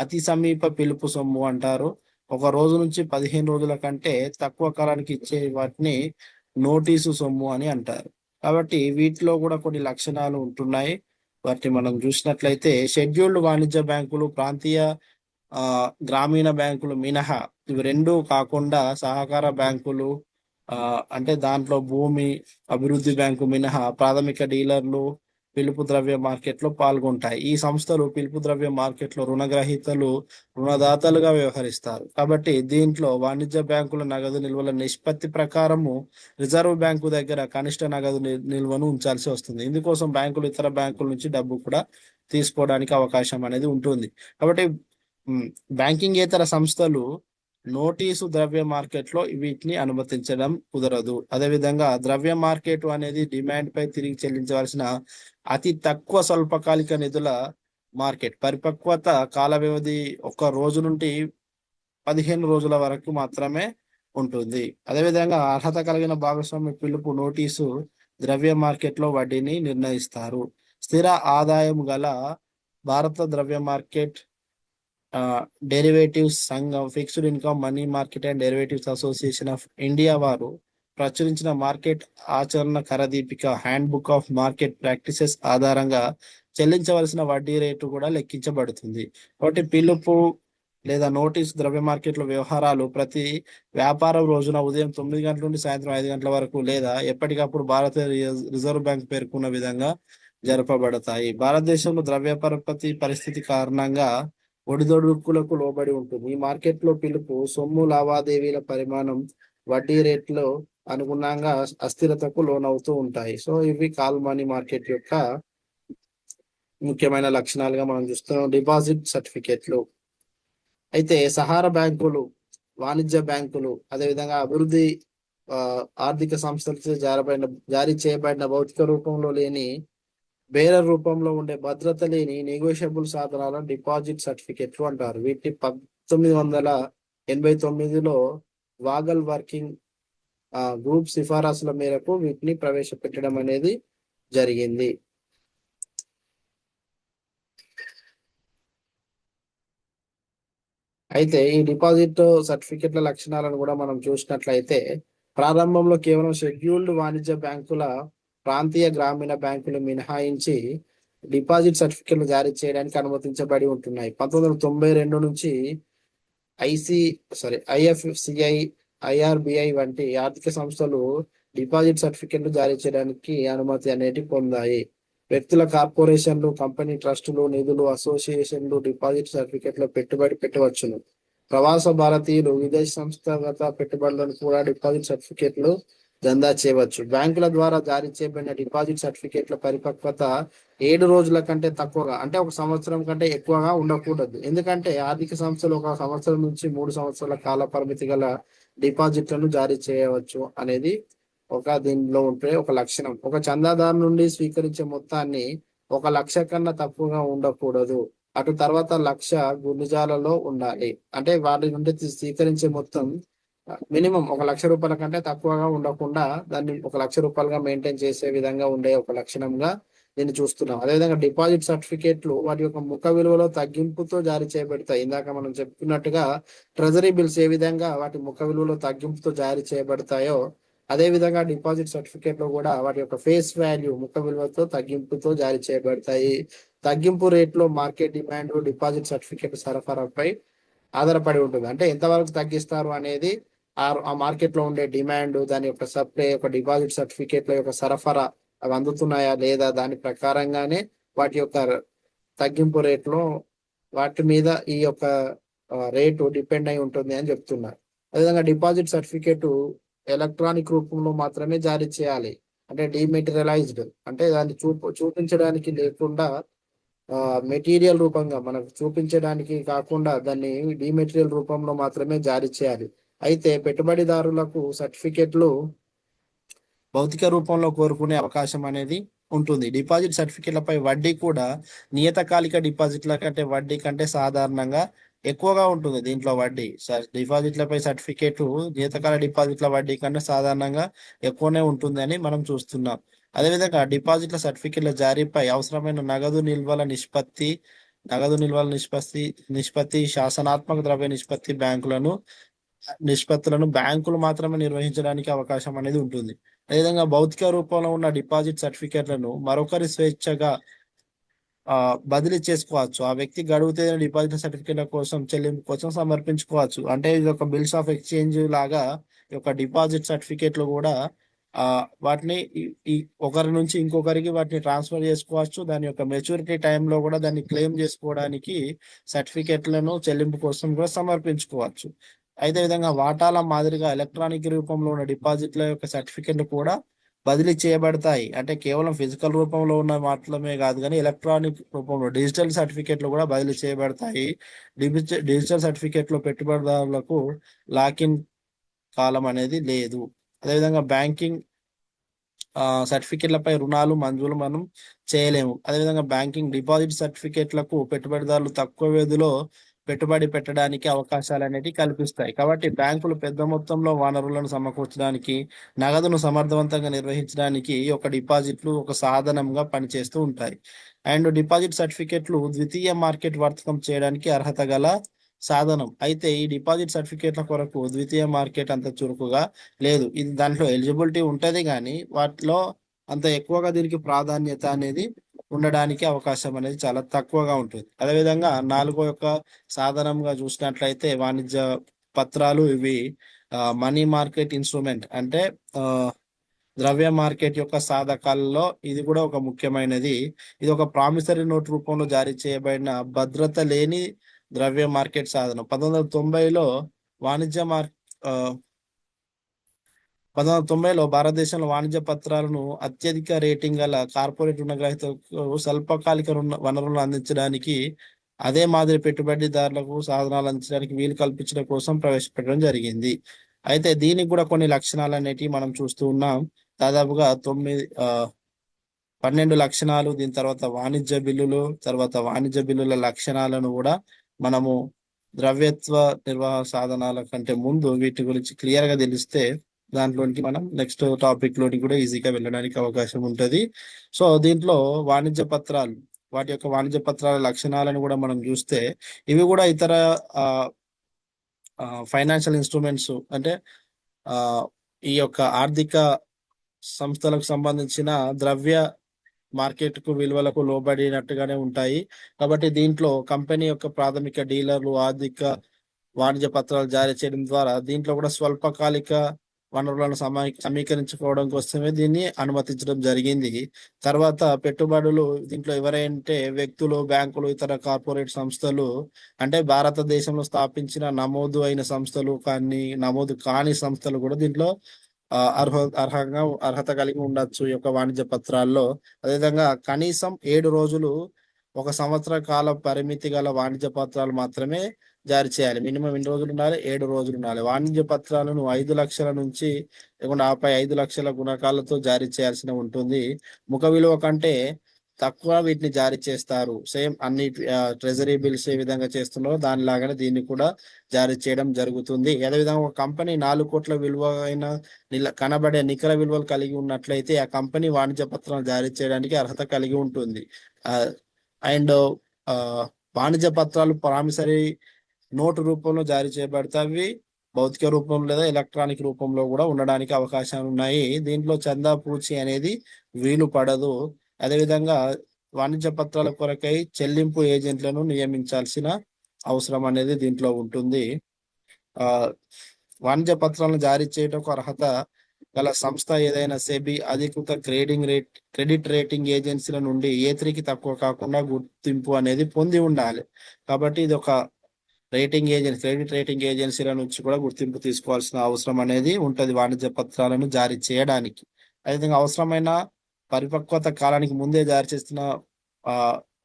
అతి సమీప పిలుపు సొమ్ము అంటారు. ఒక రోజు నుంచి 15 రోజుల కంటే తక్కువ కాలానికి ఇచ్చే వాటిని నోటీసు సొమ్ము అని అంటారు. కాబట్టి వీటిలో కూడా కొన్ని లక్షణాలు ఉంటున్నాయి. వాటిని మనం చూసినట్లయితే షెడ్యూల్డ్ వాణిజ్య బ్యాంకులు, ప్రాంతీయ గ్రామీణ బ్యాంకులు మినహా ఇవి రెండు కాకుండా సహకార బ్యాంకులు, అంటే దాంట్లో భూమి అభివృద్ధి బ్యాంకు మినహా ప్రాథమిక డీలర్లు పిలుపు ద్రవ్య మార్కెట్లో పాల్గొంటాయి. ఈ సంస్థలు పిలుపు ద్రవ్య మార్కెట్లో రుణగ్రహీతలు, రుణదాతలుగా వ్యవహరిస్తారు. కాబట్టి దీంట్లో వాణిజ్య బ్యాంకుల నగదు నిల్వల నిష్పత్తి ప్రకారము రిజర్వ్ బ్యాంకు దగ్గర కనిష్ట నగదు నిల్వను ఉంచాల్సి వస్తుంది. ఇందుకోసం బ్యాంకులు ఇతర బ్యాంకుల నుంచి డబ్బు కూడా తీసుకోవడానికి అవకాశం అనేది ఉంటుంది. కాబట్టి బ్యాంకింగేతర సంస్థలు నోటీసు ద్రవ్య మార్కెట్లో వీటిని అనుమతించడం కుదరదు. అదేవిధంగా ద్రవ్య మార్కెట్ అనేది డిమాండ్ పై తిరిగి చెల్లించవలసిన అతి తక్కువ స్వల్పకాలిక నిధుల మార్కెట్. పరిపక్వత కాల వ్యవధి 1 రోజు నుండి 15 రోజుల వరకు మాత్రమే ఉంటుంది. అదేవిధంగా అర్హత కలిగిన భాగస్వామి పిలుపు నోటీసు ద్రవ్య మార్కెట్లో వడ్డీని నిర్ణయిస్తారు. స్థిర ఆదాయం గల భారత ద్రవ్య మార్కెట్ డెరివేటివ్స్ సంఘం, fixed income money market and derivatives association of India వారు ప్రచురించిన మార్కెట్ ఆచరణ కరదీపిక handbook of market practices ఆధారంగా చెల్లించవలసిన వడ్డీ రేటు కూడా లెక్కించబడుతుంది. కాబట్టి పిలుపు లేదా నోటీసు ద్రవ్య మార్కెట్లో వ్యవహారాలు ప్రతి వ్యాపార రోజున ఉదయం 9 గంటల నుండి సాయంత్రం 5 గంటల వరకు లేదా ఎప్పటికప్పుడు భారతీయ రిజర్వ్ బ్యాంక్ పేర్కొన్న విధంగా జరపబడతాయి. భారతదేశంలో ద్రవ్య పరపతి పరిస్థితి కారణంగా ఒడిదొడుకులకు లోబడి ఉంటుంది. ఈ మార్కెట్లో పిలుపు సొమ్ము లావాదేవీల పరిమాణం, వడ్డీ రేట్లో అనుగుణంగా అస్థిరతకు లోనవుతూ ఉంటాయి. సో ఇవి కాల్ మనీ మార్కెట్ యొక్క ముఖ్యమైన లక్షణాలుగా మనం చూస్తున్నాం. డిపాజిట్ సర్టిఫికెట్లు అయితే సహారా బ్యాంకులు, వాణిజ్య బ్యాంకులు, అదేవిధంగా అభివృద్ధి ఆర్థిక సంస్థలచే జారీ చేయబడిన భౌతిక రూపంలో లేని బేరర్ రూపంలో ఉండే భద్రత లేని నెగోషియబుల్ సాధనాలను డిపాజిట్ సర్టిఫికెట్లు అంటారు. వీటిని 1989లో వాగల్ వర్కింగ్ గ్రూప్ సిఫారసుల మేరకు వీటిని ప్రవేశపెట్టడం అనేది జరిగింది. అయితే ఈ డిపాజిట్ సర్టిఫికెట్ల లక్షణాలను కూడా మనం చూసినట్లయితే ప్రారంభంలో కేవలం షెడ్యూల్డ్ వాణిజ్య బ్యాంకుల, ప్రాంతీయ గ్రామీణ బ్యాంకులు మినహాయించి డిపాజిట్ సర్టిఫికెట్లు జారీ చేయడానికి అనుమతించబడి ఉంటున్నాయి. 1992 నుంచి ఐఎఫ్సిఐ, ఐఆర్బిఐ వంటి ఆర్థిక సంస్థలు డిపాజిట్ సర్టిఫికెట్లు జారీ చేయడానికి అనుమతి అనేది పొందాయి. వ్యక్తుల కార్పొరేషన్లు, కంపెనీ ట్రస్టులు, నిధులు, అసోసియేషన్లు డిపాజిట్ సర్టిఫికెట్లో పెట్టుబడి పెట్టవచ్చును. ప్రవాస భారతీయులు విదేశీ సంస్థాగత పెట్టుబడులను కూడా డిపాజిట్ సర్టిఫికెట్లు దందా చేయవచ్చు. బ్యాంకుల ద్వారా జారీ చేయబడిన డిపాజిట్ సర్టిఫికెట్ల పరిపక్వత 7 రోజుల కంటే తక్కువగా, అంటే 1 సంవత్సరం కంటే ఎక్కువగా ఉండకూడదు. ఎందుకంటే ఆర్థిక సంస్థలు 1 సంవత్సరం నుంచి 3 సంవత్సరాల కాల పరిమితి గల డిపాజిట్లను జారీ చేయవచ్చు అనేది దీనిలో ఉంటే ఒక లక్షణం. ఒక చందాదారు నుండి స్వీకరించే మొత్తాన్ని 1 లక్ష కన్నా తక్కువగా ఉండకూడదు. అటు తర్వాత 1 లక్ష గుణిజాలలో ఉండాలి. అంటే వాటి నుండి స్వీకరించే మొత్తం మినిమం 1 లక్ష రూపాయల కంటే తక్కువగా ఉండకుండా దాన్ని 1 లక్ష రూపాయలుగా మెయింటైన్ చేసే విధంగా ఉండే ఒక లక్షణంగా దీన్ని చూస్తున్నాం. అదేవిధంగా డిపాజిట్ సర్టిఫికేట్లు వాటి యొక్క ముఖ విలువలో తగ్గింపుతో జారీ చేయబడతాయి. ఇందాక మనం చెప్పుకున్నట్టుగా ట్రెజరీ బిల్స్ ఏ విధంగా వాటి ముఖ విలువలో తగ్గింపుతో జారీ చేయబడతాయో అదే విధంగా డిపాజిట్ సర్టిఫికేట్లు కూడా వాటి యొక్క ఫేస్ వాల్యూ ముఖ విలువతో తగ్గింపుతో జారీ చేయబడతాయి. తగ్గింపు రేట్లో మార్కెట్ డిమాండ్ డిపాజిట్ సర్టిఫికేట్ సరఫరాపై ఆధారపడి ఉంటుంది. అంటే ఎంతవరకు తగ్గిస్తారు అనేది ఆ మార్కెట్ లో ఉండే డిమాండ్, దాని యొక్క సప్లై, యొక్క డిపాజిట్ సర్టిఫికేట్ల యొక్క సరఫరా అవి అందుతున్నాయా లేదా దాని ప్రకారంగానే వాటి యొక్క తగ్గింపు రేట్లో వాటి మీద ఈ యొక్క రేటు డిపెండ్ అయి ఉంటుంది అని చెప్తున్నారు. అదేవిధంగా డిపాజిట్ సర్టిఫికేట్ ఎలక్ట్రానిక్ రూపంలో మాత్రమే జారీ చేయాలి. అంటే డిమెటీరియలైజ్డ్, అంటే దాన్ని చూపించడానికి లేకుండా మెటీరియల్ రూపంగా మనకు చూపించడానికి కాకుండా దాన్ని డిమెటీరియల్ రూపంలో మాత్రమే జారీ చేయాలి. అయితే పెట్టుబడిదారులకు సర్టిఫికెట్లు భౌతిక రూపంలో కోరుకునే అవకాశం అనేది ఉంటుంది. డిపాజిట్ సర్టిఫికెట్లపై వడ్డీ కూడా నియతకాలిక డిపాజిట్ల కంటే వడ్డీ కంటే సాధారణంగా ఎక్కువగా ఉంటుంది. దీంట్లో వడ్డీ డిపాజిట్లపై సర్టిఫికేట్ నియతకాల డిపాజిట్ల వడ్డీ కంటే సాధారణంగా ఎక్కువనే ఉంటుందని మనం చూస్తున్నాం. అదేవిధంగా డిపాజిట్ల సర్టిఫికెట్ల జారీపై అవసరమైన నగదు నిల్వల నిష్పత్తి శాసనాత్మక ద్రవ్య నిష్పత్తులను బ్యాంకులు మాత్రమే నిర్వహించడానికి అవకాశం అనేది ఉంటుంది. అదేవిధంగా భౌతిక రూపంలో ఉన్న డిపాజిట్ సర్టిఫికేట్లను మరొకరి స్వేచ్ఛగా బదిలీ చేసుకోవచ్చు. ఆ వ్యక్తి గడువు తేదీన డిపాజిట్ సర్టిఫికేట్ల కోసం చెల్లింపు కోసం సమర్పించుకోవచ్చు. అంటే ఇది ఒక బిల్స్ ఆఫ్ ఎక్స్చేంజ్ లాగా ఈ యొక్క డిపాజిట్ సర్టిఫికేట్లు కూడా వాటిని ఒకరి నుంచి ఇంకొకరికి వాటిని ట్రాన్స్ఫర్ చేసుకోవచ్చు. దాని యొక్క మెచ్యూరిటీ టైంలో కూడా దాన్ని క్లెయిమ్ చేసుకోవడానికి సర్టిఫికేట్లను చెల్లింపు కోసం కూడా సమర్పించుకోవచ్చు. అయితే విధంగా వాటాల మాదిరిగా ఎలక్ట్రానిక్ రూపంలో ఉన్న డిపాజిట్ల యొక్క సర్టిఫికెట్లు కూడా బదిలీ చేయబడతాయి. అంటే కేవలం ఫిజికల్ రూపంలో ఉన్న మాత్రమే కాదు, కానీ ఎలక్ట్రానిక్ రూపంలో డిజిటల్ సర్టిఫికెట్లు కూడా బదిలీ చేయబడతాయి. డిజిటల్ సర్టిఫికెట్లో పెట్టుబడిదారులకు లాకిన్ కాలం అనేది లేదు. అదేవిధంగా బ్యాంకింగ్ సర్టిఫికెట్లపై రుణాలు మంజూరు మనం చేయలేము. అదేవిధంగా బ్యాంకింగ్ డిపాజిట్ సర్టిఫికెట్లకు పెట్టుబడిదారులు తక్కువ వ్యవధిలో పెట్టుబడి పెట్టడానికి అవకాశాలు అనేవి కల్పిస్తాయి. కాబట్టి బ్యాంకులు పెద్ద మొత్తంలో వనరులను సమకూర్చడానికి, నగదును సమర్థవంతంగా నిర్వహించడానికి ఒక డిపాజిట్లు ఒక సాధనంగా పనిచేస్తూ ఉంటాయి. అండ్ డిపాజిట్ సర్టిఫికెట్లు ద్వితీయ మార్కెట్ వర్తకం చేయడానికి అర్హత గల సాధనం. అయితే ఈ డిపాజిట్ సర్టిఫికేట్ల కొరకు ద్వితీయ మార్కెట్ అంత చురుకుగా లేదు. ఇది దాంట్లో ఎలిజిబిలిటీ ఉంటది, కానీ వాటిలో అంత ఎక్కువగా దీనికి ప్రాధాన్యత అనేది ఉండడానికి అవకాశం అనేది చాలా తక్కువగా ఉంటుంది. అదేవిధంగా నాలుగో యొక్క సాధనంగా చూసినట్లయితే వాణిజ్య పత్రాలు. ఇవి మనీ మార్కెట్ ఇన్స్ట్రుమెంట్, అంటే ద్రవ్య మార్కెట్ యొక్క సాధకాలలో ఇది కూడా ఒక ముఖ్యమైనది. ఇది ఒక ప్రామిసరీ నోట్ రూపంలో జారీ చేయబడిన భద్రత లేని ద్రవ్య మార్కెట్ సాధనం. 1990లో వాణిజ్య మార్ 1990లో భారతదేశంలో వాణిజ్య పత్రాలను అత్యధిక రేటింగ్ గల కార్పొరేట్ రుణగ్రహీతలకు స్వల్పకాలిక వనరులను అందించడానికి, అదే మాదిరి పెట్టుబడిదారులకు సాధనాలు అందించడానికి వీలు కల్పించడం కోసం ప్రవేశపెట్టడం జరిగింది. అయితే దీనికి కూడా కొన్ని లక్షణాలు అనేటివి మనం చూస్తూ ఉన్నాం. దాదాపుగా 12 లక్షణాలు. దీని తర్వాత వాణిజ్య బిల్లుల లక్షణాలను కూడా మనము ద్రవ్యత్వ నిర్వహణ సాధనాల కంటే ముందు వీటి గురించి క్లియర్ గా తెలిస్తే దాంట్లోనికి మనం నెక్స్ట్ టాపిక్ లోని కూడా ఈజీగా వెళ్ళడానికి అవకాశం ఉంటుంది. సో దీంట్లో వాటి యొక్క వాణిజ్య పత్రాల లక్షణాలను కూడా మనం చూస్తే, ఇవి కూడా ఇతర ఫైనాన్షియల్ ఇన్స్ట్రుమెంట్స్, అంటే ఈ యొక్క ఆర్థిక సంస్థలకు సంబంధించిన ద్రవ్య మార్కెట్ కు విలువలకు లోబడినట్టుగానే ఉంటాయి. కాబట్టి దీంట్లో కంపెనీ యొక్క ప్రాథమిక డీలర్లు ఆర్థిక వాణిజ్య పత్రాలు జారీ చేయడం ద్వారా దీంట్లో కూడా స్వల్పకాలిక వనరులను సమీకరించుకోవడం కోసమే దీన్ని అనుమతించడం జరిగింది. తర్వాత పెట్టుబడులు దీంట్లో ఎవరైతే వ్యక్తులు, బ్యాంకులు, ఇతర కార్పొరేట్ సంస్థలు, అంటే భారతదేశంలో స్థాపించిన నమోదు అయిన సంస్థలు కానీ నమోదు కాని సంస్థలు కూడా దీంట్లో అర్హత కలిగి ఉండొచ్చు ఈ యొక్క వాణిజ్య పత్రాల్లో. అదేవిధంగా కనీసం 7 రోజులు 1 సంవత్సర కాల పరిమితి గల వాణిజ్య పత్రాలు మాత్రమే జారీ చేయాలి. మినిమం ఎన్ని రోజులు ఉండాలి? 7 రోజులు ఉండాలి. వాణిజ్య పత్రాలను 5 లక్షల నుంచి లేకుండా ఆపై 5 లక్షల గుణకాలతో జారీ చేయాల్సి ఉంటుంది. ముఖ విలువ కంటే తక్కువ వీటిని జారీ చేస్తారు. సేమ్ అన్ని ట్రెజరీ బిల్స్ ఏ విధంగా చేస్తున్నారో దానిలాగానే దీన్ని కూడా జారీ చేయడం జరుగుతుంది. అదేవిధంగా ఒక కంపెనీ 4 కోట్ల విలువ అయిన కనబడే నికర విలువలు కలిగి ఉన్నట్లయితే ఆ కంపెనీ వాణిజ్య పత్రాలు జారీ చేయడానికి అర్హత కలిగి ఉంటుంది. అండ్ వాణిజ్య పత్రాలు ప్రామిసరీ నోటు రూపంలో జారీ చేయబడతాయి. భౌతిక రూపంలో లేదా ఎలక్ట్రానిక్ రూపంలో కూడా ఉండడానికి అవకాశాలు ఉన్నాయి. దీంట్లో చందా పూచి అనేది వీలు పడదు. అదేవిధంగా వాణిజ్య పత్రాల కొరకై చెల్లింపు ఏజెంట్లను నియమించాల్సిన అవసరం అనేది దీంట్లో ఉంటుంది. వాణిజ్య పత్రాలను జారీ చేయటకు అర్హత గల సంస్థ ఏదైనా సెబీ అధికృత క్రెడిట్ రేటింగ్ ఏజెన్సీల నుండి A3కి తక్కువ కాకుండా గుర్తింపు అనేది పొంది ఉండాలి. కాబట్టి ఇది ఒక క్రెడిట్ రేటింగ్ ఏజెన్సీల నుంచి కూడా గుర్తింపు తీసుకోవాల్సిన అవసరం అనేది ఉంటది వాణిజ్య పత్రాలను జారీ చేయడానికి. అదేవిధంగా అవసరమైన పరిపక్వత కాలానికి ముందే జారీ చేస్తున్న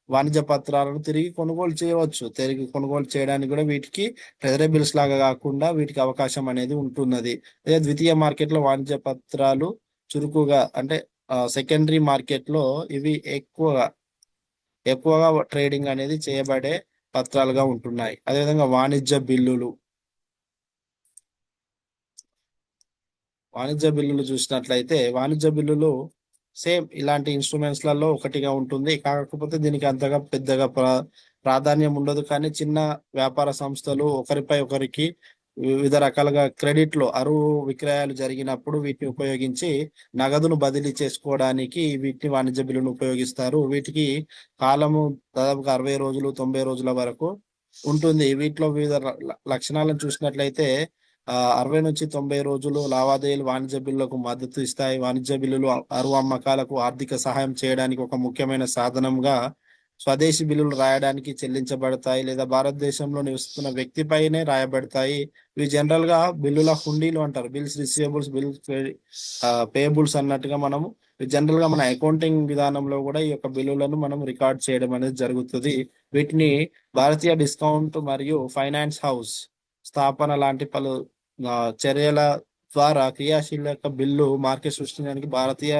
వాణిజ్య పత్రాలను తిరిగి కొనుగోలు చేయవచ్చు. తిరిగి కొనుగోలు చేయడానికి కూడా వీటికి ట్రెజరీ బిల్స్ లాగా కాకుండా వీటికి అవకాశం అనేది ఉంటున్నది. అదే ద్వితీయ మార్కెట్లో వాణిజ్య పత్రాలు చురుకుగా అంటే సెకండరీ మార్కెట్లో ఇవి ఎక్కువగా ట్రేడింగ్ అనేది చేయబడే పత్రాలుగా ఉంటున్నాయి. అదేవిధంగా వాణిజ్య బిల్లులు చూసినట్లయితే వాణిజ్య బిల్లులు సేమ్ ఇలాంటి ఇన్స్ట్రుమెంట్స్లలో ఒకటిగా ఉంటుంది. కాకపోతే దీనికి అంతగా పెద్దగా ప్రాధాన్యం ఉండదు. కానీ చిన్న వ్యాపార సంస్థలు ఒకరిపై ఒకరికి వివిధ రకాలుగా క్రెడిట్లు అరువు విక్రయాలు జరిగినప్పుడు వీటిని ఉపయోగించి నగదును బదిలీ చేసుకోవడానికి వీటిని వాణిజ్య బిల్లును ఉపయోగిస్తారు. వీటికి కాలము దాదాపుగా 60 రోజులు 90 రోజుల వరకు ఉంటుంది. వీటిలో వివిధ లక్షణాలను చూసినట్లయితే 60 నుంచి 90 రోజులు లావాదేవీలు వాణిజ్య బిల్లులకు మద్దతు ఇస్తాయి. వాణిజ్య బిల్లులు అరువు అమ్మకాలకు ఆర్థిక సహాయం చేయడానికి ఒక ముఖ్యమైన సాధనంగా స్వదేశీ బిల్లులు రాయడానికి చెల్లించబడతాయి లేదా భారతదేశంలో నివసిస్తున్న వ్యక్తిపైనే రాయబడతాయి. ఇవి జనరల్ గా బిల్లుల హుండీలు అంటారు. బిల్స్ రిసీవబుల్స్, బిల్స్ పేయబుల్స్ అన్నట్టుగా మనము జనరల్ గా మన అకౌంటింగ్ విధానంలో కూడా ఈ యొక్క బిల్లులను మనం రికార్డ్ చేయడం అనేది జరుగుతుంది. వీటిని భారతీయ డిస్కౌంట్ మరియు ఫైనాన్స్ హౌస్ స్థాపన లాంటి పలు చర్యల ద్వారా క్రియాశీలక బిల్లు మార్కెట్ సృష్టించడానికి భారతీయ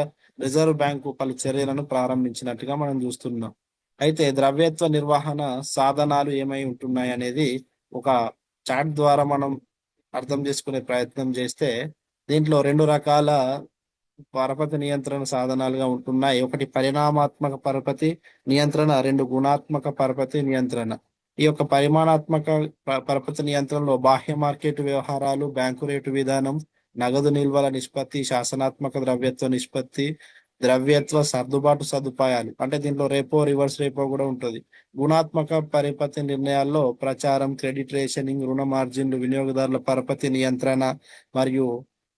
రిజర్వ్ బ్యాంకు పలు చర్యలను ప్రారంభించినట్టుగా మనం చూస్తున్నాం. అయితే ద్రవ్యత్వ నిర్వహణ సాధనాలు ఏమై ఉంటున్నాయి అనేది ఒక చార్ట్ ద్వారా మనం అర్థం చేసుకునే ప్రయత్నం చేస్తే దీంట్లో 2 రకాల పరపతి నియంత్రణ సాధనాలుగా ఉంటున్నాయి. ఒకటి పరిణామాత్మక పరపతి నియంత్రణ, 2 గుణాత్మక పరపతి నియంత్రణ. ఈ యొక్క పరిమాణాత్మక పరపతి నియంత్రణలో బాహ్య మార్కెట్ వ్యవహారాలు, బ్యాంకు రేటు విధానం, నగదు నిల్వల నిష్పత్తి, శాసనాత్మక ద్రవ్యత్వ నిష్పత్తి, ద్రవ్యత్వ సర్దుబాటు సదుపాయాలు అంటే దీంట్లో రెపో, రివర్స్ రెపో కూడా ఉంటుంది. గుణాత్మక పరపతి నిర్ణయాల్లో ప్రచారం, క్రెడిట్ రేషనింగ్, రుణ మార్జిన్లు, వినియోగదారుల పరపతి నియంత్రణ మరియు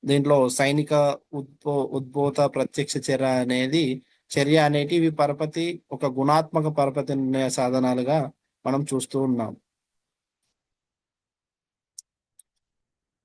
దీంట్లో సైనిక ఉద్భూత ప్రత్యక్ష చర్య అనేటివి పరపతి ఒక గుణాత్మక పరపతి నిర్ణయ సాధనాలుగా మనం చూస్తూ ఉన్నాం.